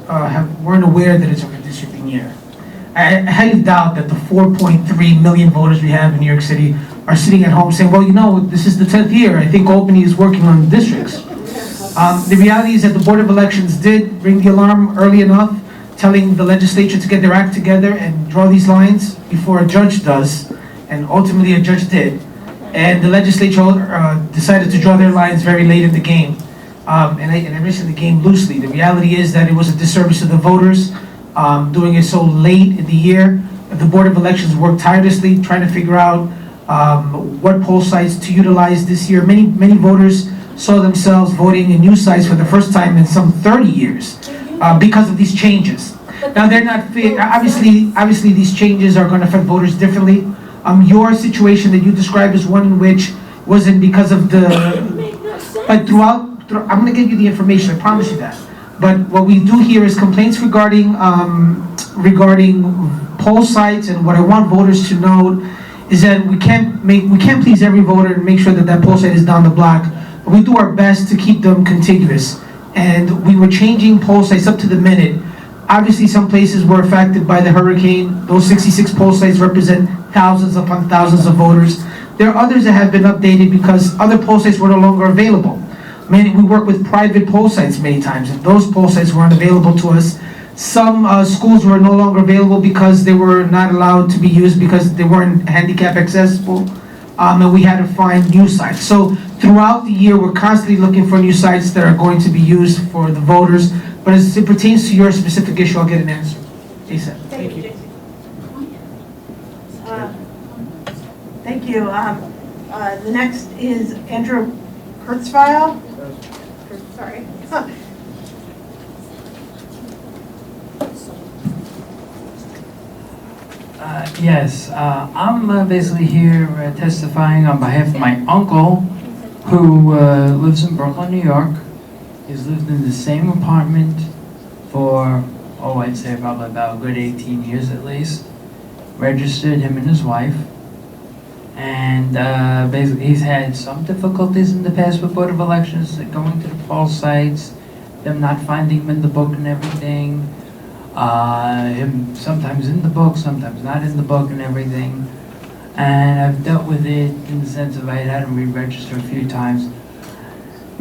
weren't aware that it's a redistricting year. I highly doubt that the 4.3 million voters we have in New York City are sitting at home saying, well, you know, this is the 10th year. I think Albany is working on districts. The reality is that the Board of Elections did ring the alarm early enough, telling the legislature to get their act together and draw these lines before a judge does, and ultimately a judge did. And the legislature decided to draw their lines very late in the game. And I mention the game loosely. The reality is that it was a disservice to the voters, doing it so late in the year. The Board of Elections worked tirelessly trying to figure out what poll sites to utilize this year. Many voters saw themselves voting in new sites for the first time in some 30 years because of these changes. Now they're not obviously these changes are going to affect voters differently. Your situation that you described is one in which wasn't because of but throughout I'm going to give you the information, I promise you that. But what we do here is complaints regarding poll sites, and what I want voters to know is that we can't please every voter and make sure that poll site is down the block. But we do our best to keep them contiguous, and we were changing poll sites up to the minute. Obviously, some places were affected by the hurricane. Those 66 poll sites represent thousands upon thousands of voters. There are others that have been updated because other poll sites were no longer available. We work with private poll sites many times, and those poll sites weren't available to us. Some schools were no longer available because they were not allowed to be used because they weren't handicap accessible, and we had to find new sites. So throughout the year, we're constantly looking for new sites that are going to be used for the voters. But as it pertains to your specific issue, I'll get an answer. ASAP. Thank you. Thank you. The next is Andrew Kurzweil. Sorry. Yes, I'm basically here testifying on behalf of my uncle who lives in Brooklyn, New York. He's lived in the same apartment for, I'd say probably about a good 18 years at least. Registered, him and his wife. And basically he's had some difficulties in the past with Board of Elections, going to the poll sites, them not finding him in the book and everything. Him sometimes in the book, sometimes not in the book and everything. And I've dealt with it in the sense of I had him re-register a few times.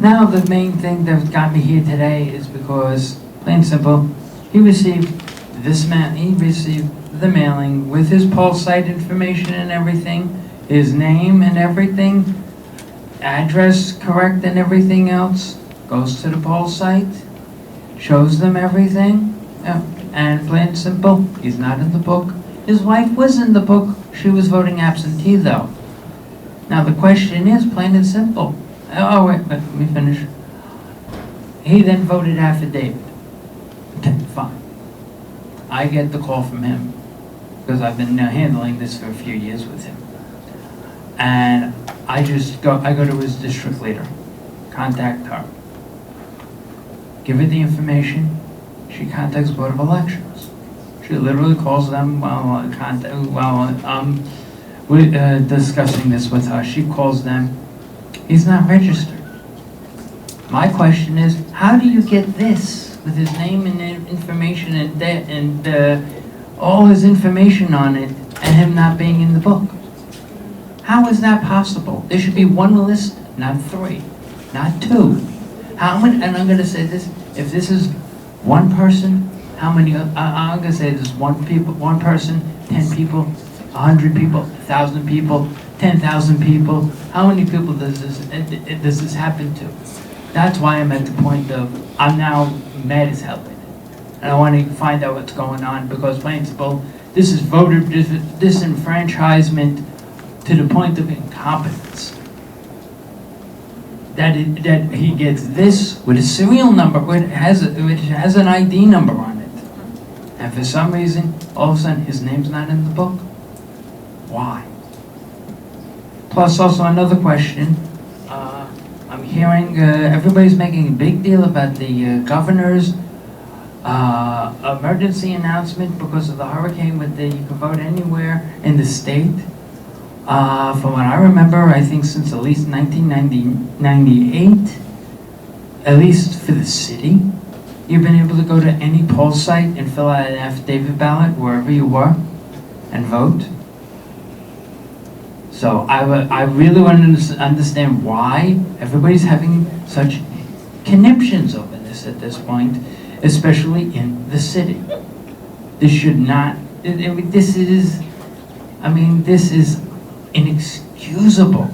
Now the main thing that got me here today is because, plain and simple, he received the mailing with his poll site information and everything, his name and everything, address correct and everything else, goes to the poll site, shows them everything, and plain and simple, he's not in the book. His wife was in the book, she was voting absentee though. Now the question is plain and simple. Oh wait, let me finish. He then voted affidavit. Okay, fine. I get the call from him because I've been handling this for a few years with him. And I go to his district leader, contact her, give her the information. She contacts Board of Elections. She literally calls them we're discussing this with her. She calls them, He's not registered. My question is, how do you get this with his name and information and all his information on it and him not being in the book? How is that possible? There should be one list, not three, not two. How many, and I'm going to say this, if this is one person, how many, I'm going to say this, one person, 10 people, 100 people, 1,000 people, 10,000 people, how many people does this happen to? That's why I'm at the point of, I'm now mad as hell with it. And I want to find out what's going on, because plain and simple, this is voter disenfranchisement to the point of incompetence. That he gets this with a serial number, which has an ID number on it. And for some reason, all of a sudden, his name's not in the book. Why? Plus, also another question. I'm hearing everybody's making a big deal about the governor's emergency announcement because of the hurricane with you can vote anywhere in the state. From what I remember, I think since at least 1998, at least for the city, you've been able to go to any poll site and fill out an affidavit ballot wherever you were and vote. So I really want to understand why everybody's having such conniptions over this at this point, especially in the city. This should not, this is inexcusable.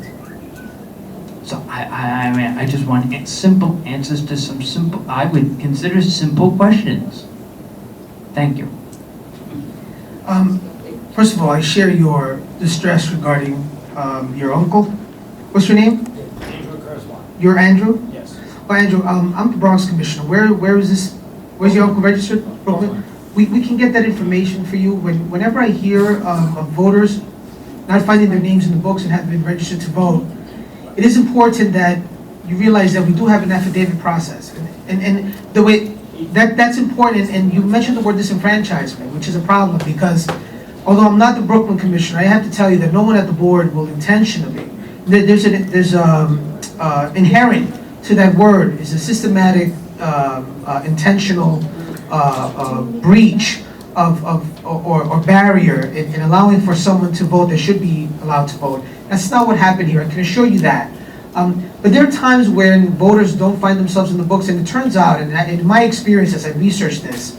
So I just want simple answers to some simple, I would consider simple questions. Thank you. First of all, I share your distress regarding your uncle. What's your name? Andrew Kurzweil. You're Andrew? Yes. Well, Andrew, I'm the Bronx Commissioner. Where is this? Where's your uncle registered? Brooklyn? We can get that information for you. Whenever I hear of voters not finding their names in the books and have been registered to vote, it is important that you realize that we do have an affidavit process. And the way that's important, and you mentioned the word disenfranchisement, which is a problem because although I'm not the Brooklyn Commissioner, I have to tell you that no one at the board will intentionally, there's inherent to that word is a systematic, intentional breach or barrier in allowing for someone to vote that should be allowed to vote. That's not what happened here, I can assure you that. But there are times when voters don't find themselves in the books, and it turns out, and in my experience as I researched this,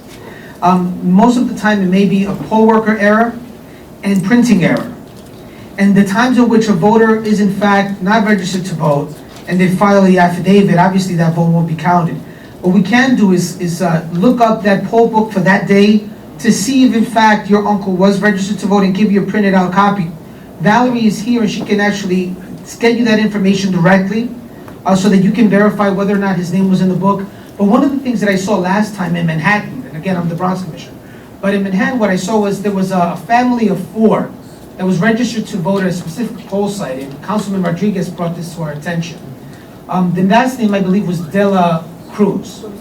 most of the time it may be a poll worker error and printing error. And the times in which a voter is in fact not registered to vote and they file the affidavit, obviously that vote won't be counted. What we can do is look up that poll book for that day to see if in fact your uncle was registered to vote and give you a printed out copy. Valerie is here and she can actually get you that information directly so that you can verify whether or not his name was in the book. But one of the things that I saw last time in Manhattan, and again I'm the Bronx Commissioner, but in Manhattan what I saw was there was a family of 4 that was registered to vote at a specific poll site, and Councilman Rodriguez brought this to our attention. The last name I believe was De La Rosa.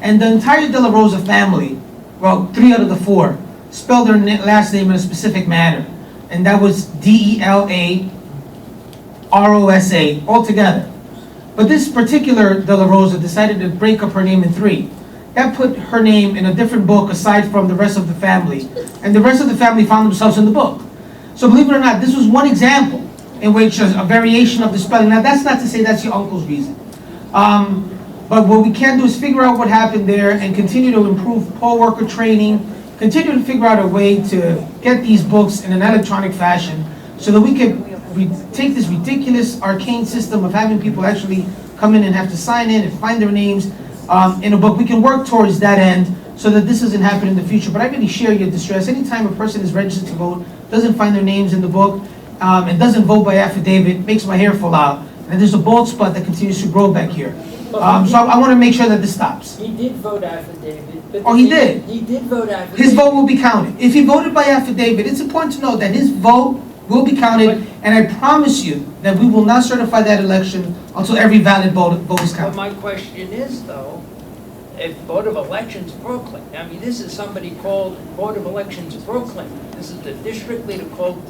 And the entire De La Rosa family, well, 3 out of the 4, spelled their last name in a specific manner. And that was D-E-L-A-R-O-S-A altogether. But this particular De La Rosa decided to break up her name in 3. That put her name in a different book aside from the rest of the family. And the rest of the family found themselves in the book. So believe it or not, this was one example in which a variation of the spelling. Now that's not to say that's your uncle's reason. But what we can do is figure out what happened there and continue to improve poll worker training, continue to figure out a way to get these books in an electronic fashion so that we can take this ridiculous arcane system of having people actually come in and have to sign in and find their names in a book. We can work towards that end so that this doesn't happen in the future. But I really share your distress. Anytime a person is registered to vote, doesn't find their names in the book, and doesn't vote by affidavit, makes my hair fall out. And there's a bald spot that continues to grow back here. So I want to make sure that this stops. He did vote affidavit. But Oh, he did? He did vote affidavit. His vote will be counted. If he voted by affidavit, it's important to know that his vote will be counted, and I promise you that we will not certify that election until every valid vote is But counted. my question is, though, if Board of Elections Brooklyn, I mean, this is somebody called Board of Elections Brooklyn. This is the district leader called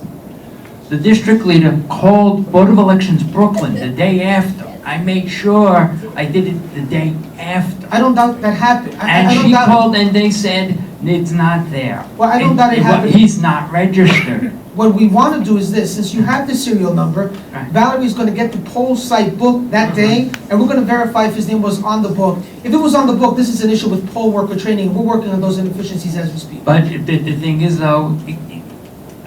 the district leader called Board of Elections Brooklyn the day after. I made sure I did it the day after. I don't doubt that happened. I And don't she doubt it. called and they said, it's not there. Well, I don't doubt it happened. He's not registered. What we want to do is this, since you have the serial number, Valerie's going to get the poll site book that day, and we're going to verify if his name was on the book. If it was on the book, this is an issue with poll worker training. We're working on those inefficiencies as we speak. But the thing is though,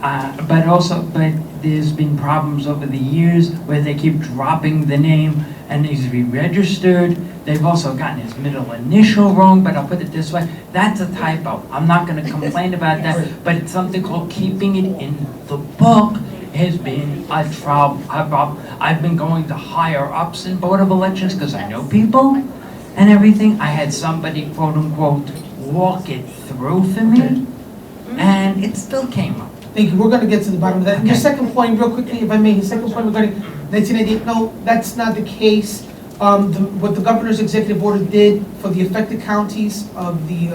but there's been problems over the years where they keep dropping the name and needs to be registered. They've also gotten his middle initial wrong, but I'll put it this way, that's a typo. I'm not gonna complain about that, but it's something called keeping it in the book has been a trouble. I've been going to higher ups in Board of Elections because I know people and everything. I had somebody, quote unquote, walk it through for me, and it still came up. Thank you. We're going to get to the bottom of that. Okay. Your second point, real quickly, if I may, his second point regarding 1988, no, that's not the case. What the governor's executive order did for the affected counties of the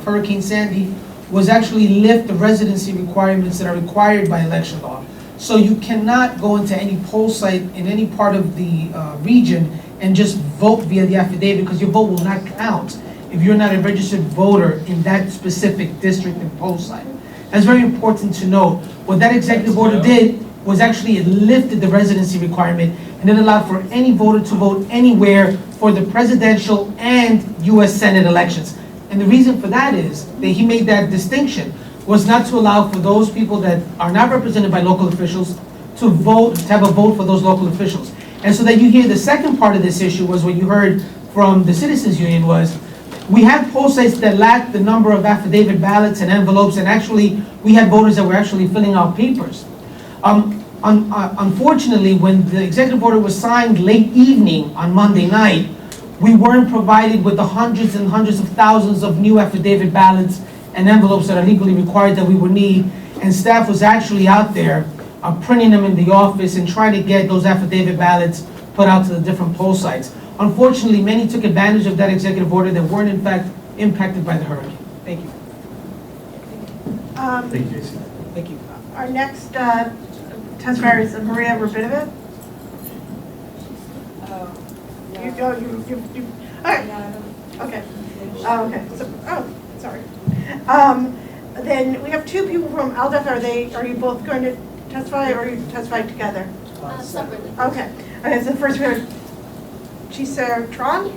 Hurricane Sandy was actually lift the residency requirements that are required by election law. So you cannot go into any poll site in any part of the region and just vote via the affidavit, because your vote will not count if you're not a registered voter in that specific district and poll site. That's very important to note. What that executive order did was actually it lifted the residency requirement, and it allowed for any voter to vote anywhere for the presidential and US Senate elections. And the reason for that is that he made that distinction was not to allow for those people that are not represented by local officials to vote, to have a vote for those local officials. And so that you hear the second part of this issue was what you heard from the Citizens Union was, we had poll sites that lacked the number of affidavit ballots and envelopes, and actually, we had voters that were actually filling out papers. Unfortunately, when the executive order was signed late evening on Monday night, we weren't provided with the hundreds and hundreds of thousands of new affidavit ballots and envelopes that are legally required that we would need, and staff was actually out there printing them in the office and trying to get those affidavit ballots put out to the different poll sites. Unfortunately, many took advantage of that executive order that weren't in fact impacted by the hurricane. Thank you. Thank you, Jason. Thank you. Our next testifier is Maria Rabinovic. You go, you, all right. Okay. Okay, so, sorry. Then we have two people from ALDEF. Are you both going to testify, or are you testifying together? Separately. Okay. Okay, so first we have Chisa Tron.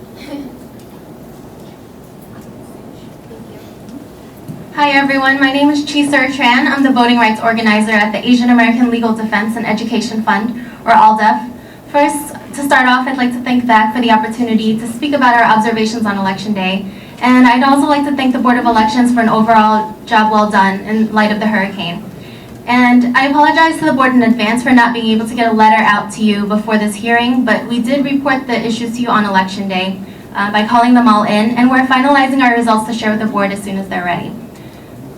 Hi everyone, my name is Chisa Tran. I'm the voting rights organizer at the Asian American Legal Defense and Education Fund, or ALDEF. First, to start off, I'd like to thank VAAC for the opportunity to speak about our observations on Election Day. And I'd also like to thank the Board of Elections for an overall job well done in light of the hurricane. And I apologize to the board in advance for not being able to get a letter out to you before this hearing, but we did report the issues to you on Election Day by calling them all in, and we're finalizing our results to share with the board as soon as they're ready.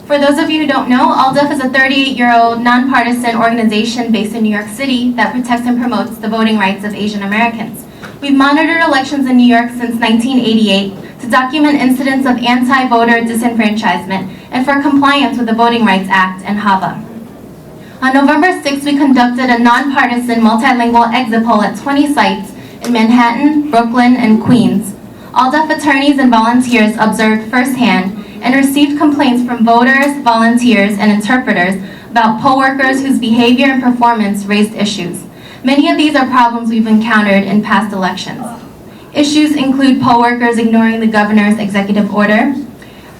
For those of you who don't know, ALDEF is a 38-year-old nonpartisan organization based in New York City that protects and promotes the voting rights of Asian Americans. We've monitored elections in New York since 1988 to document incidents of anti-voter disenfranchisement and for compliance with the Voting Rights Act and HAVA. On November 6th, we conducted a nonpartisan multilingual exit poll at 20 sites in Manhattan, Brooklyn, and Queens. ALDEF attorneys and volunteers observed firsthand and received complaints from voters, volunteers, and interpreters about poll workers whose behavior and performance raised issues. Many of these are problems we've encountered in past elections. Issues include poll workers ignoring the governor's executive order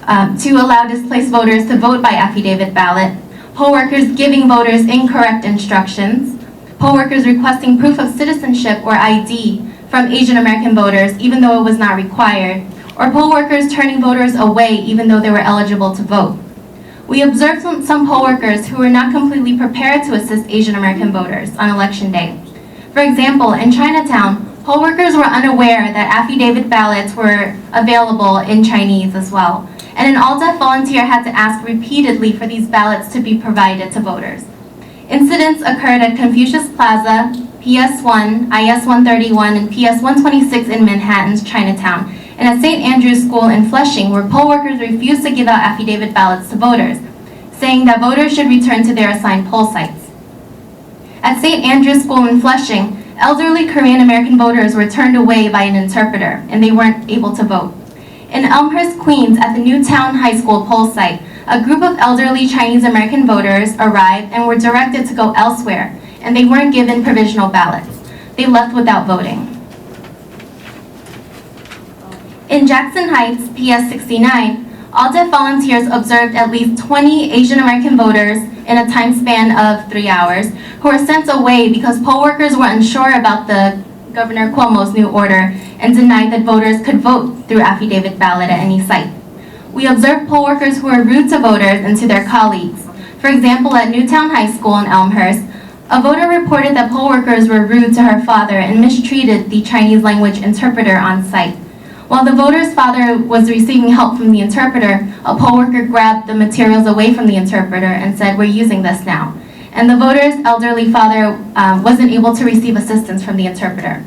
to allow displaced voters to vote by affidavit ballot, poll workers giving voters incorrect instructions, poll workers requesting proof of citizenship or ID from Asian American voters even though it was not required, or poll workers turning voters away even though they were eligible to vote. We observed some poll workers who were not completely prepared to assist Asian American voters on Election Day. For example, in Chinatown, poll workers were unaware that affidavit ballots were available in Chinese as well. And an ALDEF volunteer had to ask repeatedly for these ballots to be provided to voters. Incidents occurred at Confucius Plaza, PS1, IS-131, and PS-126 in Manhattan's Chinatown, and at St. Andrew's School in Flushing, where poll workers refused to give out affidavit ballots to voters, saying that voters should return to their assigned poll sites. At St. Andrew's School in Flushing, elderly Korean American voters were turned away by an interpreter, and they weren't able to vote. In Elmhurst, Queens, at the Newtown High School poll site, a group of elderly Chinese American voters arrived and were directed to go elsewhere, and they weren't given provisional ballots. They left without voting. In Jackson Heights, PS 69, all deaf volunteers observed at least 20 Asian American voters in a time span of 3 hours who were sent away because poll workers were unsure about the Governor Cuomo's new order and denied that voters could vote through affidavit ballot at any site. We observed poll workers who were rude to voters and to their colleagues. For example, at Newtown High School in Elmhurst, a voter reported that poll workers were rude to her father and mistreated the Chinese language interpreter on site. While the voter's father was receiving help from the interpreter, a poll worker grabbed the materials away from the interpreter and said, "We're using this now." And the voter's elderly father wasn't able to receive assistance from the interpreter.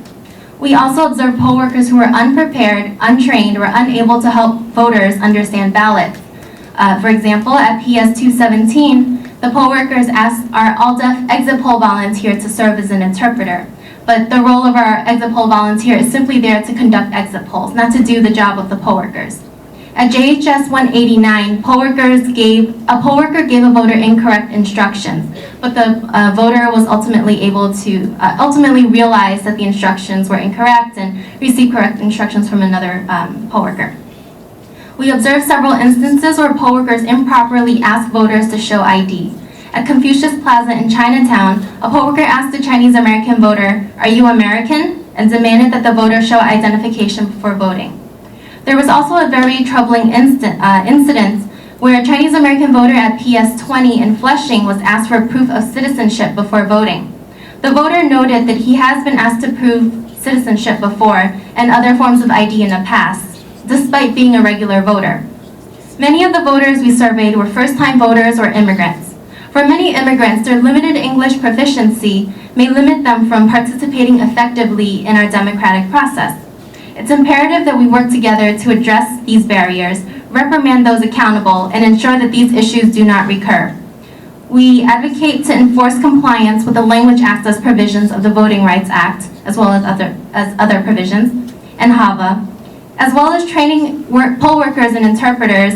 We also observed poll workers who were unprepared, untrained, or unable to help voters understand ballots. For example, at PS 217, the poll workers asked our all-deaf exit poll volunteer to serve as an interpreter. But the role of our exit poll volunteer is simply there to conduct exit polls, not to do the job of the poll workers. At JHS 189, a poll worker gave a voter incorrect instructions, but the voter was ultimately realized that the instructions were incorrect and received correct instructions from another poll worker. We observed several instances where poll workers improperly asked voters to show ID. At Confucius Plaza in Chinatown, a poll worker asked the Chinese American voter, "Are you American?" and demanded that the voter show identification before voting. There was also a very troubling incident where a Chinese American voter at PS 20 in Flushing was asked for proof of citizenship before voting. The voter noted that he has been asked to prove citizenship before and other forms of ID in the past, despite being a regular voter. Many of the voters we surveyed were first-time voters or immigrants. For many immigrants, their limited English proficiency may limit them from participating effectively in our democratic process. It's imperative that we work together to address these barriers, reprimand those accountable, and ensure that these issues do not recur. We advocate to enforce compliance with the language access provisions of the Voting Rights Act, as well as other provisions, and HAVA, as well as training poll workers and interpreters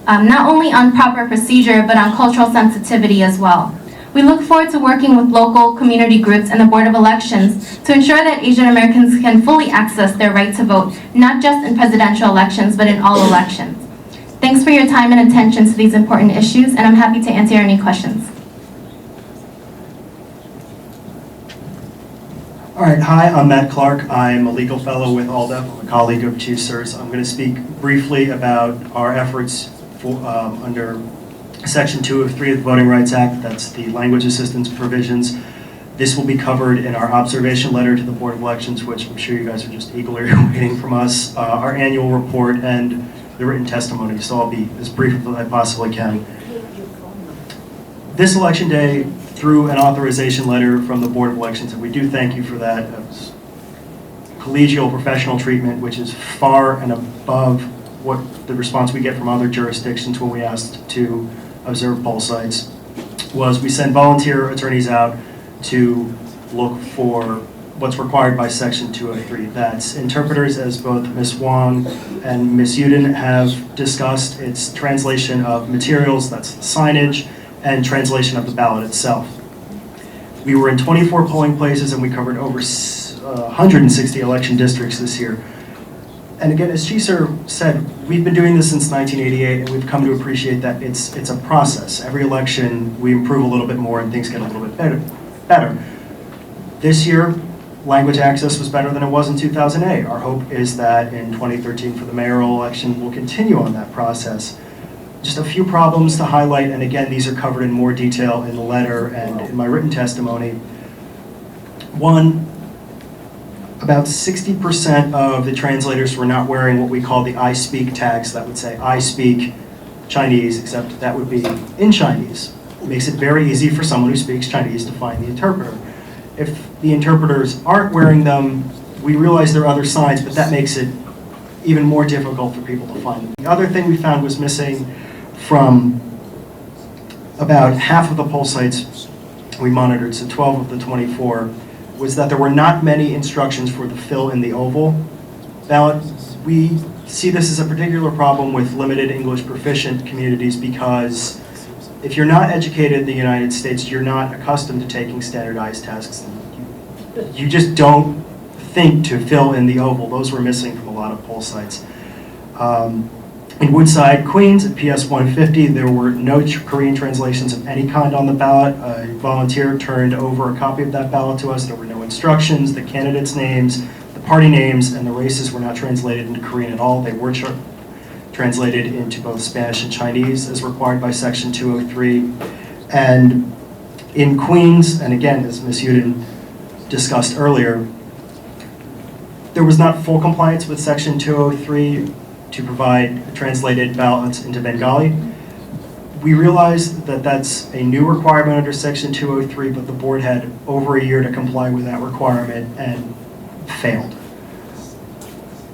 not only on proper procedure, but on cultural sensitivity as well. We look forward to working with local community groups and the Board of Elections to ensure that Asian Americans can fully access their right to vote, not just in presidential elections, but in all elections. Thanks for your time and attention to these important issues, and I'm happy to answer any questions. All right, hi, I'm Matt Clark. I'm a legal fellow with ALDEF. I'm a colleague of Chief Sir's. I'm going to speak briefly about our efforts under Section 2 of the Voting Rights Act. That's the language assistance provisions. This will be covered in our observation letter to the Board of Elections, which I'm sure you guys are just eagerly waiting from us, our annual report, and the written testimony. So I'll be as brief as I possibly can. This election day, through an authorization letter from the Board of Elections, and we do thank you for that. It's collegial professional treatment, which is far and above what the response we get from other jurisdictions when we asked to observe poll sites, was we send volunteer attorneys out to look for what's required by Section 203. That's interpreters, as both Ms. Wong and Ms. Yudin have discussed. It's translation of materials, that's signage, and translation of the ballot itself. We were in 24 polling places and we covered over 160 election districts this year. And again, as Chief-Sir said, we've been doing this since 1988 and we've come to appreciate that it's a process. Every election we improve a little bit more and things get a little bit better. This year, language access was better than it was in 2008. Our hope is that in 2013 for the mayoral election, we'll continue on that process. Just a few problems to highlight, and again, these are covered in more detail in the letter and in my written testimony. One, about 60% of the translators were not wearing what we call the I speak tags. That would say I speak Chinese, except that would be in Chinese. It makes it very easy for someone who speaks Chinese to find the interpreter. If the interpreters aren't wearing them, we realize there are other signs, but that makes it even more difficult for people to find them. The other thing we found was missing from about half of the poll sites we monitored, so 12 of the 24, was that there were not many instructions for the fill in the oval ballot. We see this as a particular problem with limited English proficient communities because if you're not educated in the United States, you're not accustomed to taking standardized tests. You just don't think to fill in the oval. Those were missing from a lot of poll sites. In Woodside, Queens, at PS 150, there were no Korean translations of any kind on the ballot. A volunteer turned over a copy of that ballot to us. There were no instructions, the candidates' names, the party names, and the races were not translated into Korean at all. They were translated into both Spanish and Chinese as required by Section 203. And in Queens, and again, as Ms. Uden discussed earlier, there was not full compliance with Section 203 to provide translated ballots into Bengali. We realized that that's a new requirement under Section 203, but the board had over a year to comply with that requirement and failed.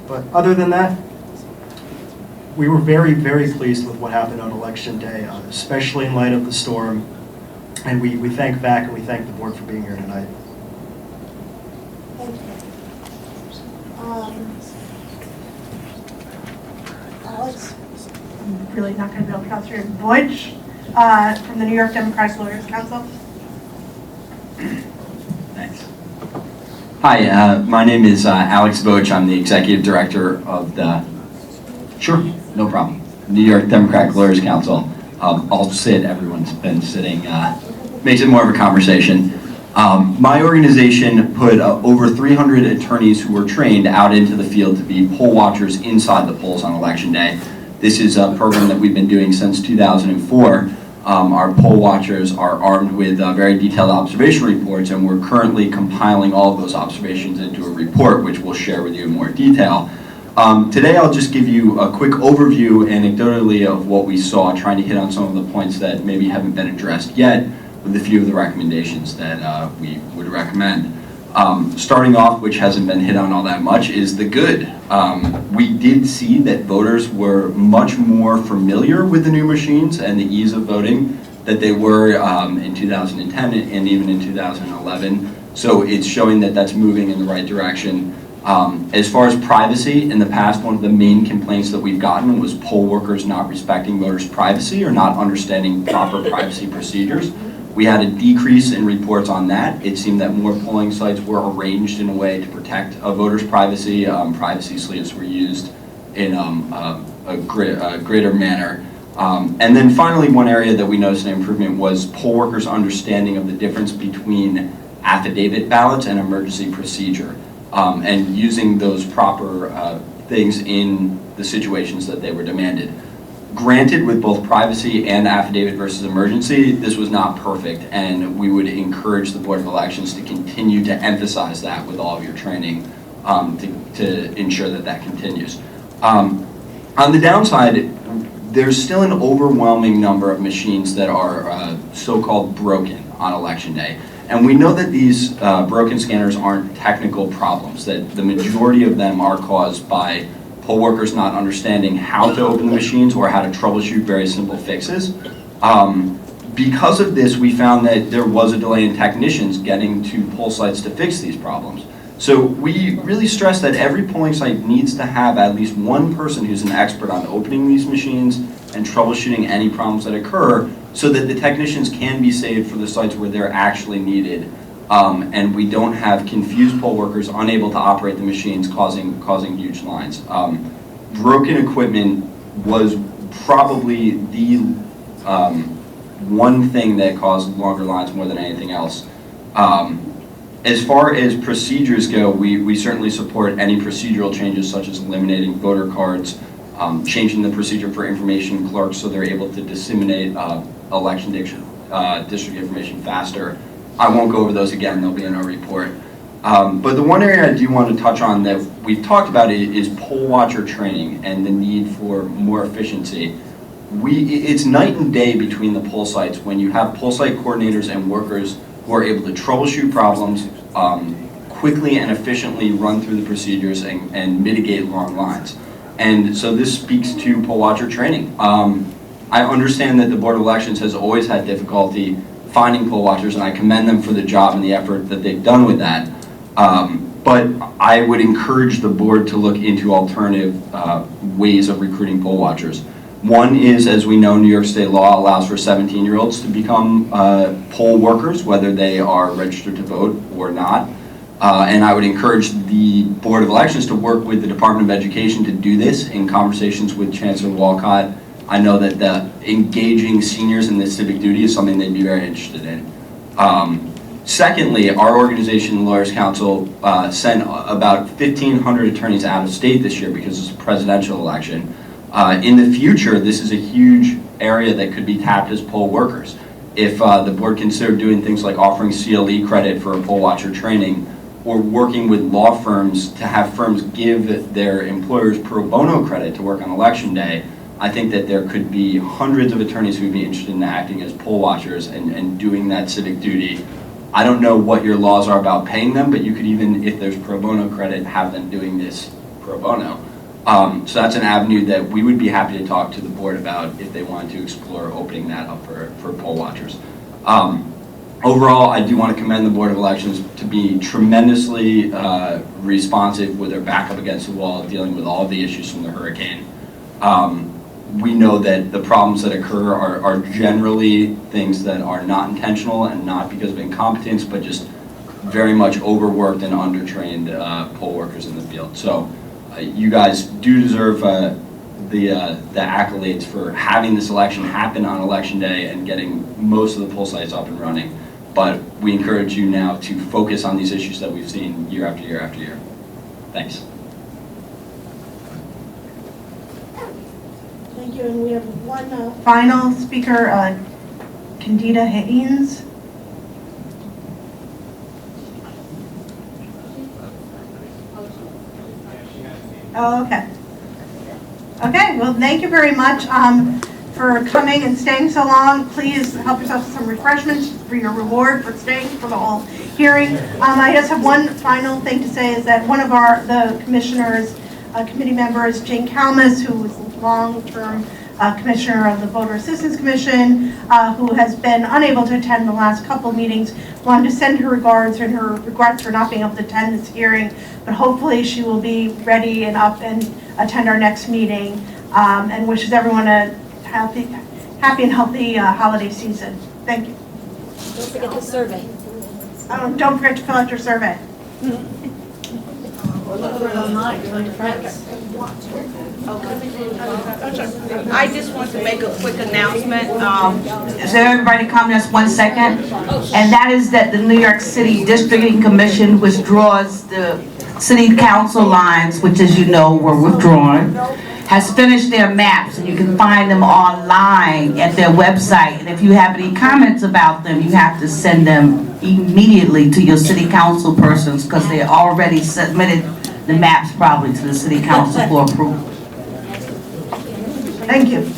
But other than that, we were very, very pleased with what happened on Election Day, especially in light of the storm. And we thank VAAC and we thank the board for being here tonight. Thank you. Alex? I'm really not going to be able to pronounce your name. Butch, from the New York Democratic Lawyers Council. Thanks. Hi, my name is Alex Voch. I'm the executive director of the, sure, no problem, New York Democratic Lawyers Council. I'll sit, everyone's been sitting, makes it more of a conversation. My organization put over 300 attorneys who were trained out into the field to be poll watchers inside the polls on Election Day. This is a program that we've been doing since 2004. Our poll watchers are armed with very detailed observation reports, and we're currently compiling all of those observations into a report, which we'll share with you in more detail. Today I'll just give you a quick overview anecdotally of what we saw, trying to hit on some of the points that maybe haven't been addressed yet with a few of the recommendations that we would recommend. Starting off, which hasn't been hit on all that much, is the good. We did see that voters were much more familiar with the new machines and the ease of voting that they were in 2010 and even in 2011. So it's showing that that's moving in the right direction. As far as privacy, in the past, one of the main complaints that we've gotten was poll workers not respecting voters' privacy or not understanding proper privacy procedures. We had a decrease in reports on that. It seemed that more polling sites were arranged in a way to protect a voter's privacy. Privacy sleeves were used in a greater manner. And then finally, one area that we noticed an improvement was poll workers' understanding of the difference between affidavit ballots and emergency procedure, and using those proper things in the situations that they were demanded. Granted, with both privacy and affidavit versus emergency, this was not perfect, and we would encourage the Board of Elections to continue to emphasize that with all of your training to ensure that that continues. On the downside, there's still an overwhelming number of machines that are so-called broken on Election Day. And we know that these broken scanners aren't technical problems, that the majority of them are caused by poll workers not understanding how to open the machines or how to troubleshoot very simple fixes. Because of this, we found that there was a delay in technicians getting to poll sites to fix these problems. So we really stress that every polling site needs to have at least one person who's an expert on opening these machines and troubleshooting any problems that occur, so that the technicians can be saved for the sites where they're actually needed, and we don't have confused poll workers unable to operate the machines, causing huge lines. Broken equipment was probably the one thing that caused longer lines more than anything else. As far as procedures go, we certainly support any procedural changes, such as eliminating voter cards, changing the procedure for information clerks so they're able to disseminate election district information faster. I won't go over those again, they'll be in our report. But the one area I do want to touch on that we've talked about is poll watcher training and the need for more efficiency. It's night and day between the poll sites when you have poll site coordinators and workers who are able to troubleshoot problems, quickly and efficiently run through the procedures and mitigate long lines. And so this speaks to poll watcher training. I understand that the Board of Elections has always had difficulty finding poll watchers, and I commend them for the job and the effort that they've done with that. But I would encourage the board to look into alternative ways of recruiting poll watchers. One is, as we know, New York State law allows for 17-year-olds to become poll workers, whether they are registered to vote or not. And I would encourage the Board of Elections to work with the Department of Education to do this in conversations with Chancellor Walcott. I know that engaging seniors in this civic duty is something they'd be very interested in. Secondly, our organization, Lawyers Council, sent about 1,500 attorneys out of state this year because it's a presidential election. In the future, this is a huge area that could be tapped as poll workers. If the board considered doing things like offering CLE credit for a poll watcher training, or working with law firms to have firms give their employers pro bono credit to work on election day, I think that there could be hundreds of attorneys who would be interested in acting as poll watchers and doing that civic duty. I don't know what your laws are about paying them, but you could even, if there's pro bono credit, have them doing this pro bono. So that's an avenue that we would be happy to talk to the board about if they wanted to explore opening that up for poll watchers. Overall, I do want to commend the Board of Elections to be tremendously responsive with their back up against the wall, dealing with all of the issues from the hurricane. We know that the problems that occur are generally things that are not intentional and not because of incompetence, but just very much overworked and undertrained poll workers in the field. So you guys do deserve the accolades for having this election happen on election day and getting most of the poll sites up and running. But we encourage you now to focus on these issues that we've seen year after year after year. Thanks. Thank you, and we have one final speaker, Candida Haynes. Oh, okay. Okay, well, thank you very much for coming and staying so long. Please help yourself to some refreshments for your reward for staying for the whole hearing. I just have one final thing to say is that one of the commissioners, committee members, Jane Kalmus, who was long-term commissioner of the Voter Assistance Commission, who has been unable to attend the last couple meetings, wanted to send her regards and her regrets for not being able to attend this hearing, but hopefully she will be ready and up and attend our next meeting, and wishes everyone a happy and healthy holiday season. Thank you. Don't forget the survey. Don't forget to fill out your survey. I just want to make a quick announcement. So everybody come just 1 second, and that is that the New York City Districting Commission withdraws the city council lines, which as you know were withdrawn, has finished their maps, and you can find them online at their website. And if you have any comments about them, you have to send them immediately to your city council persons because they already submitted the maps probably to the city council for approval. Thank you.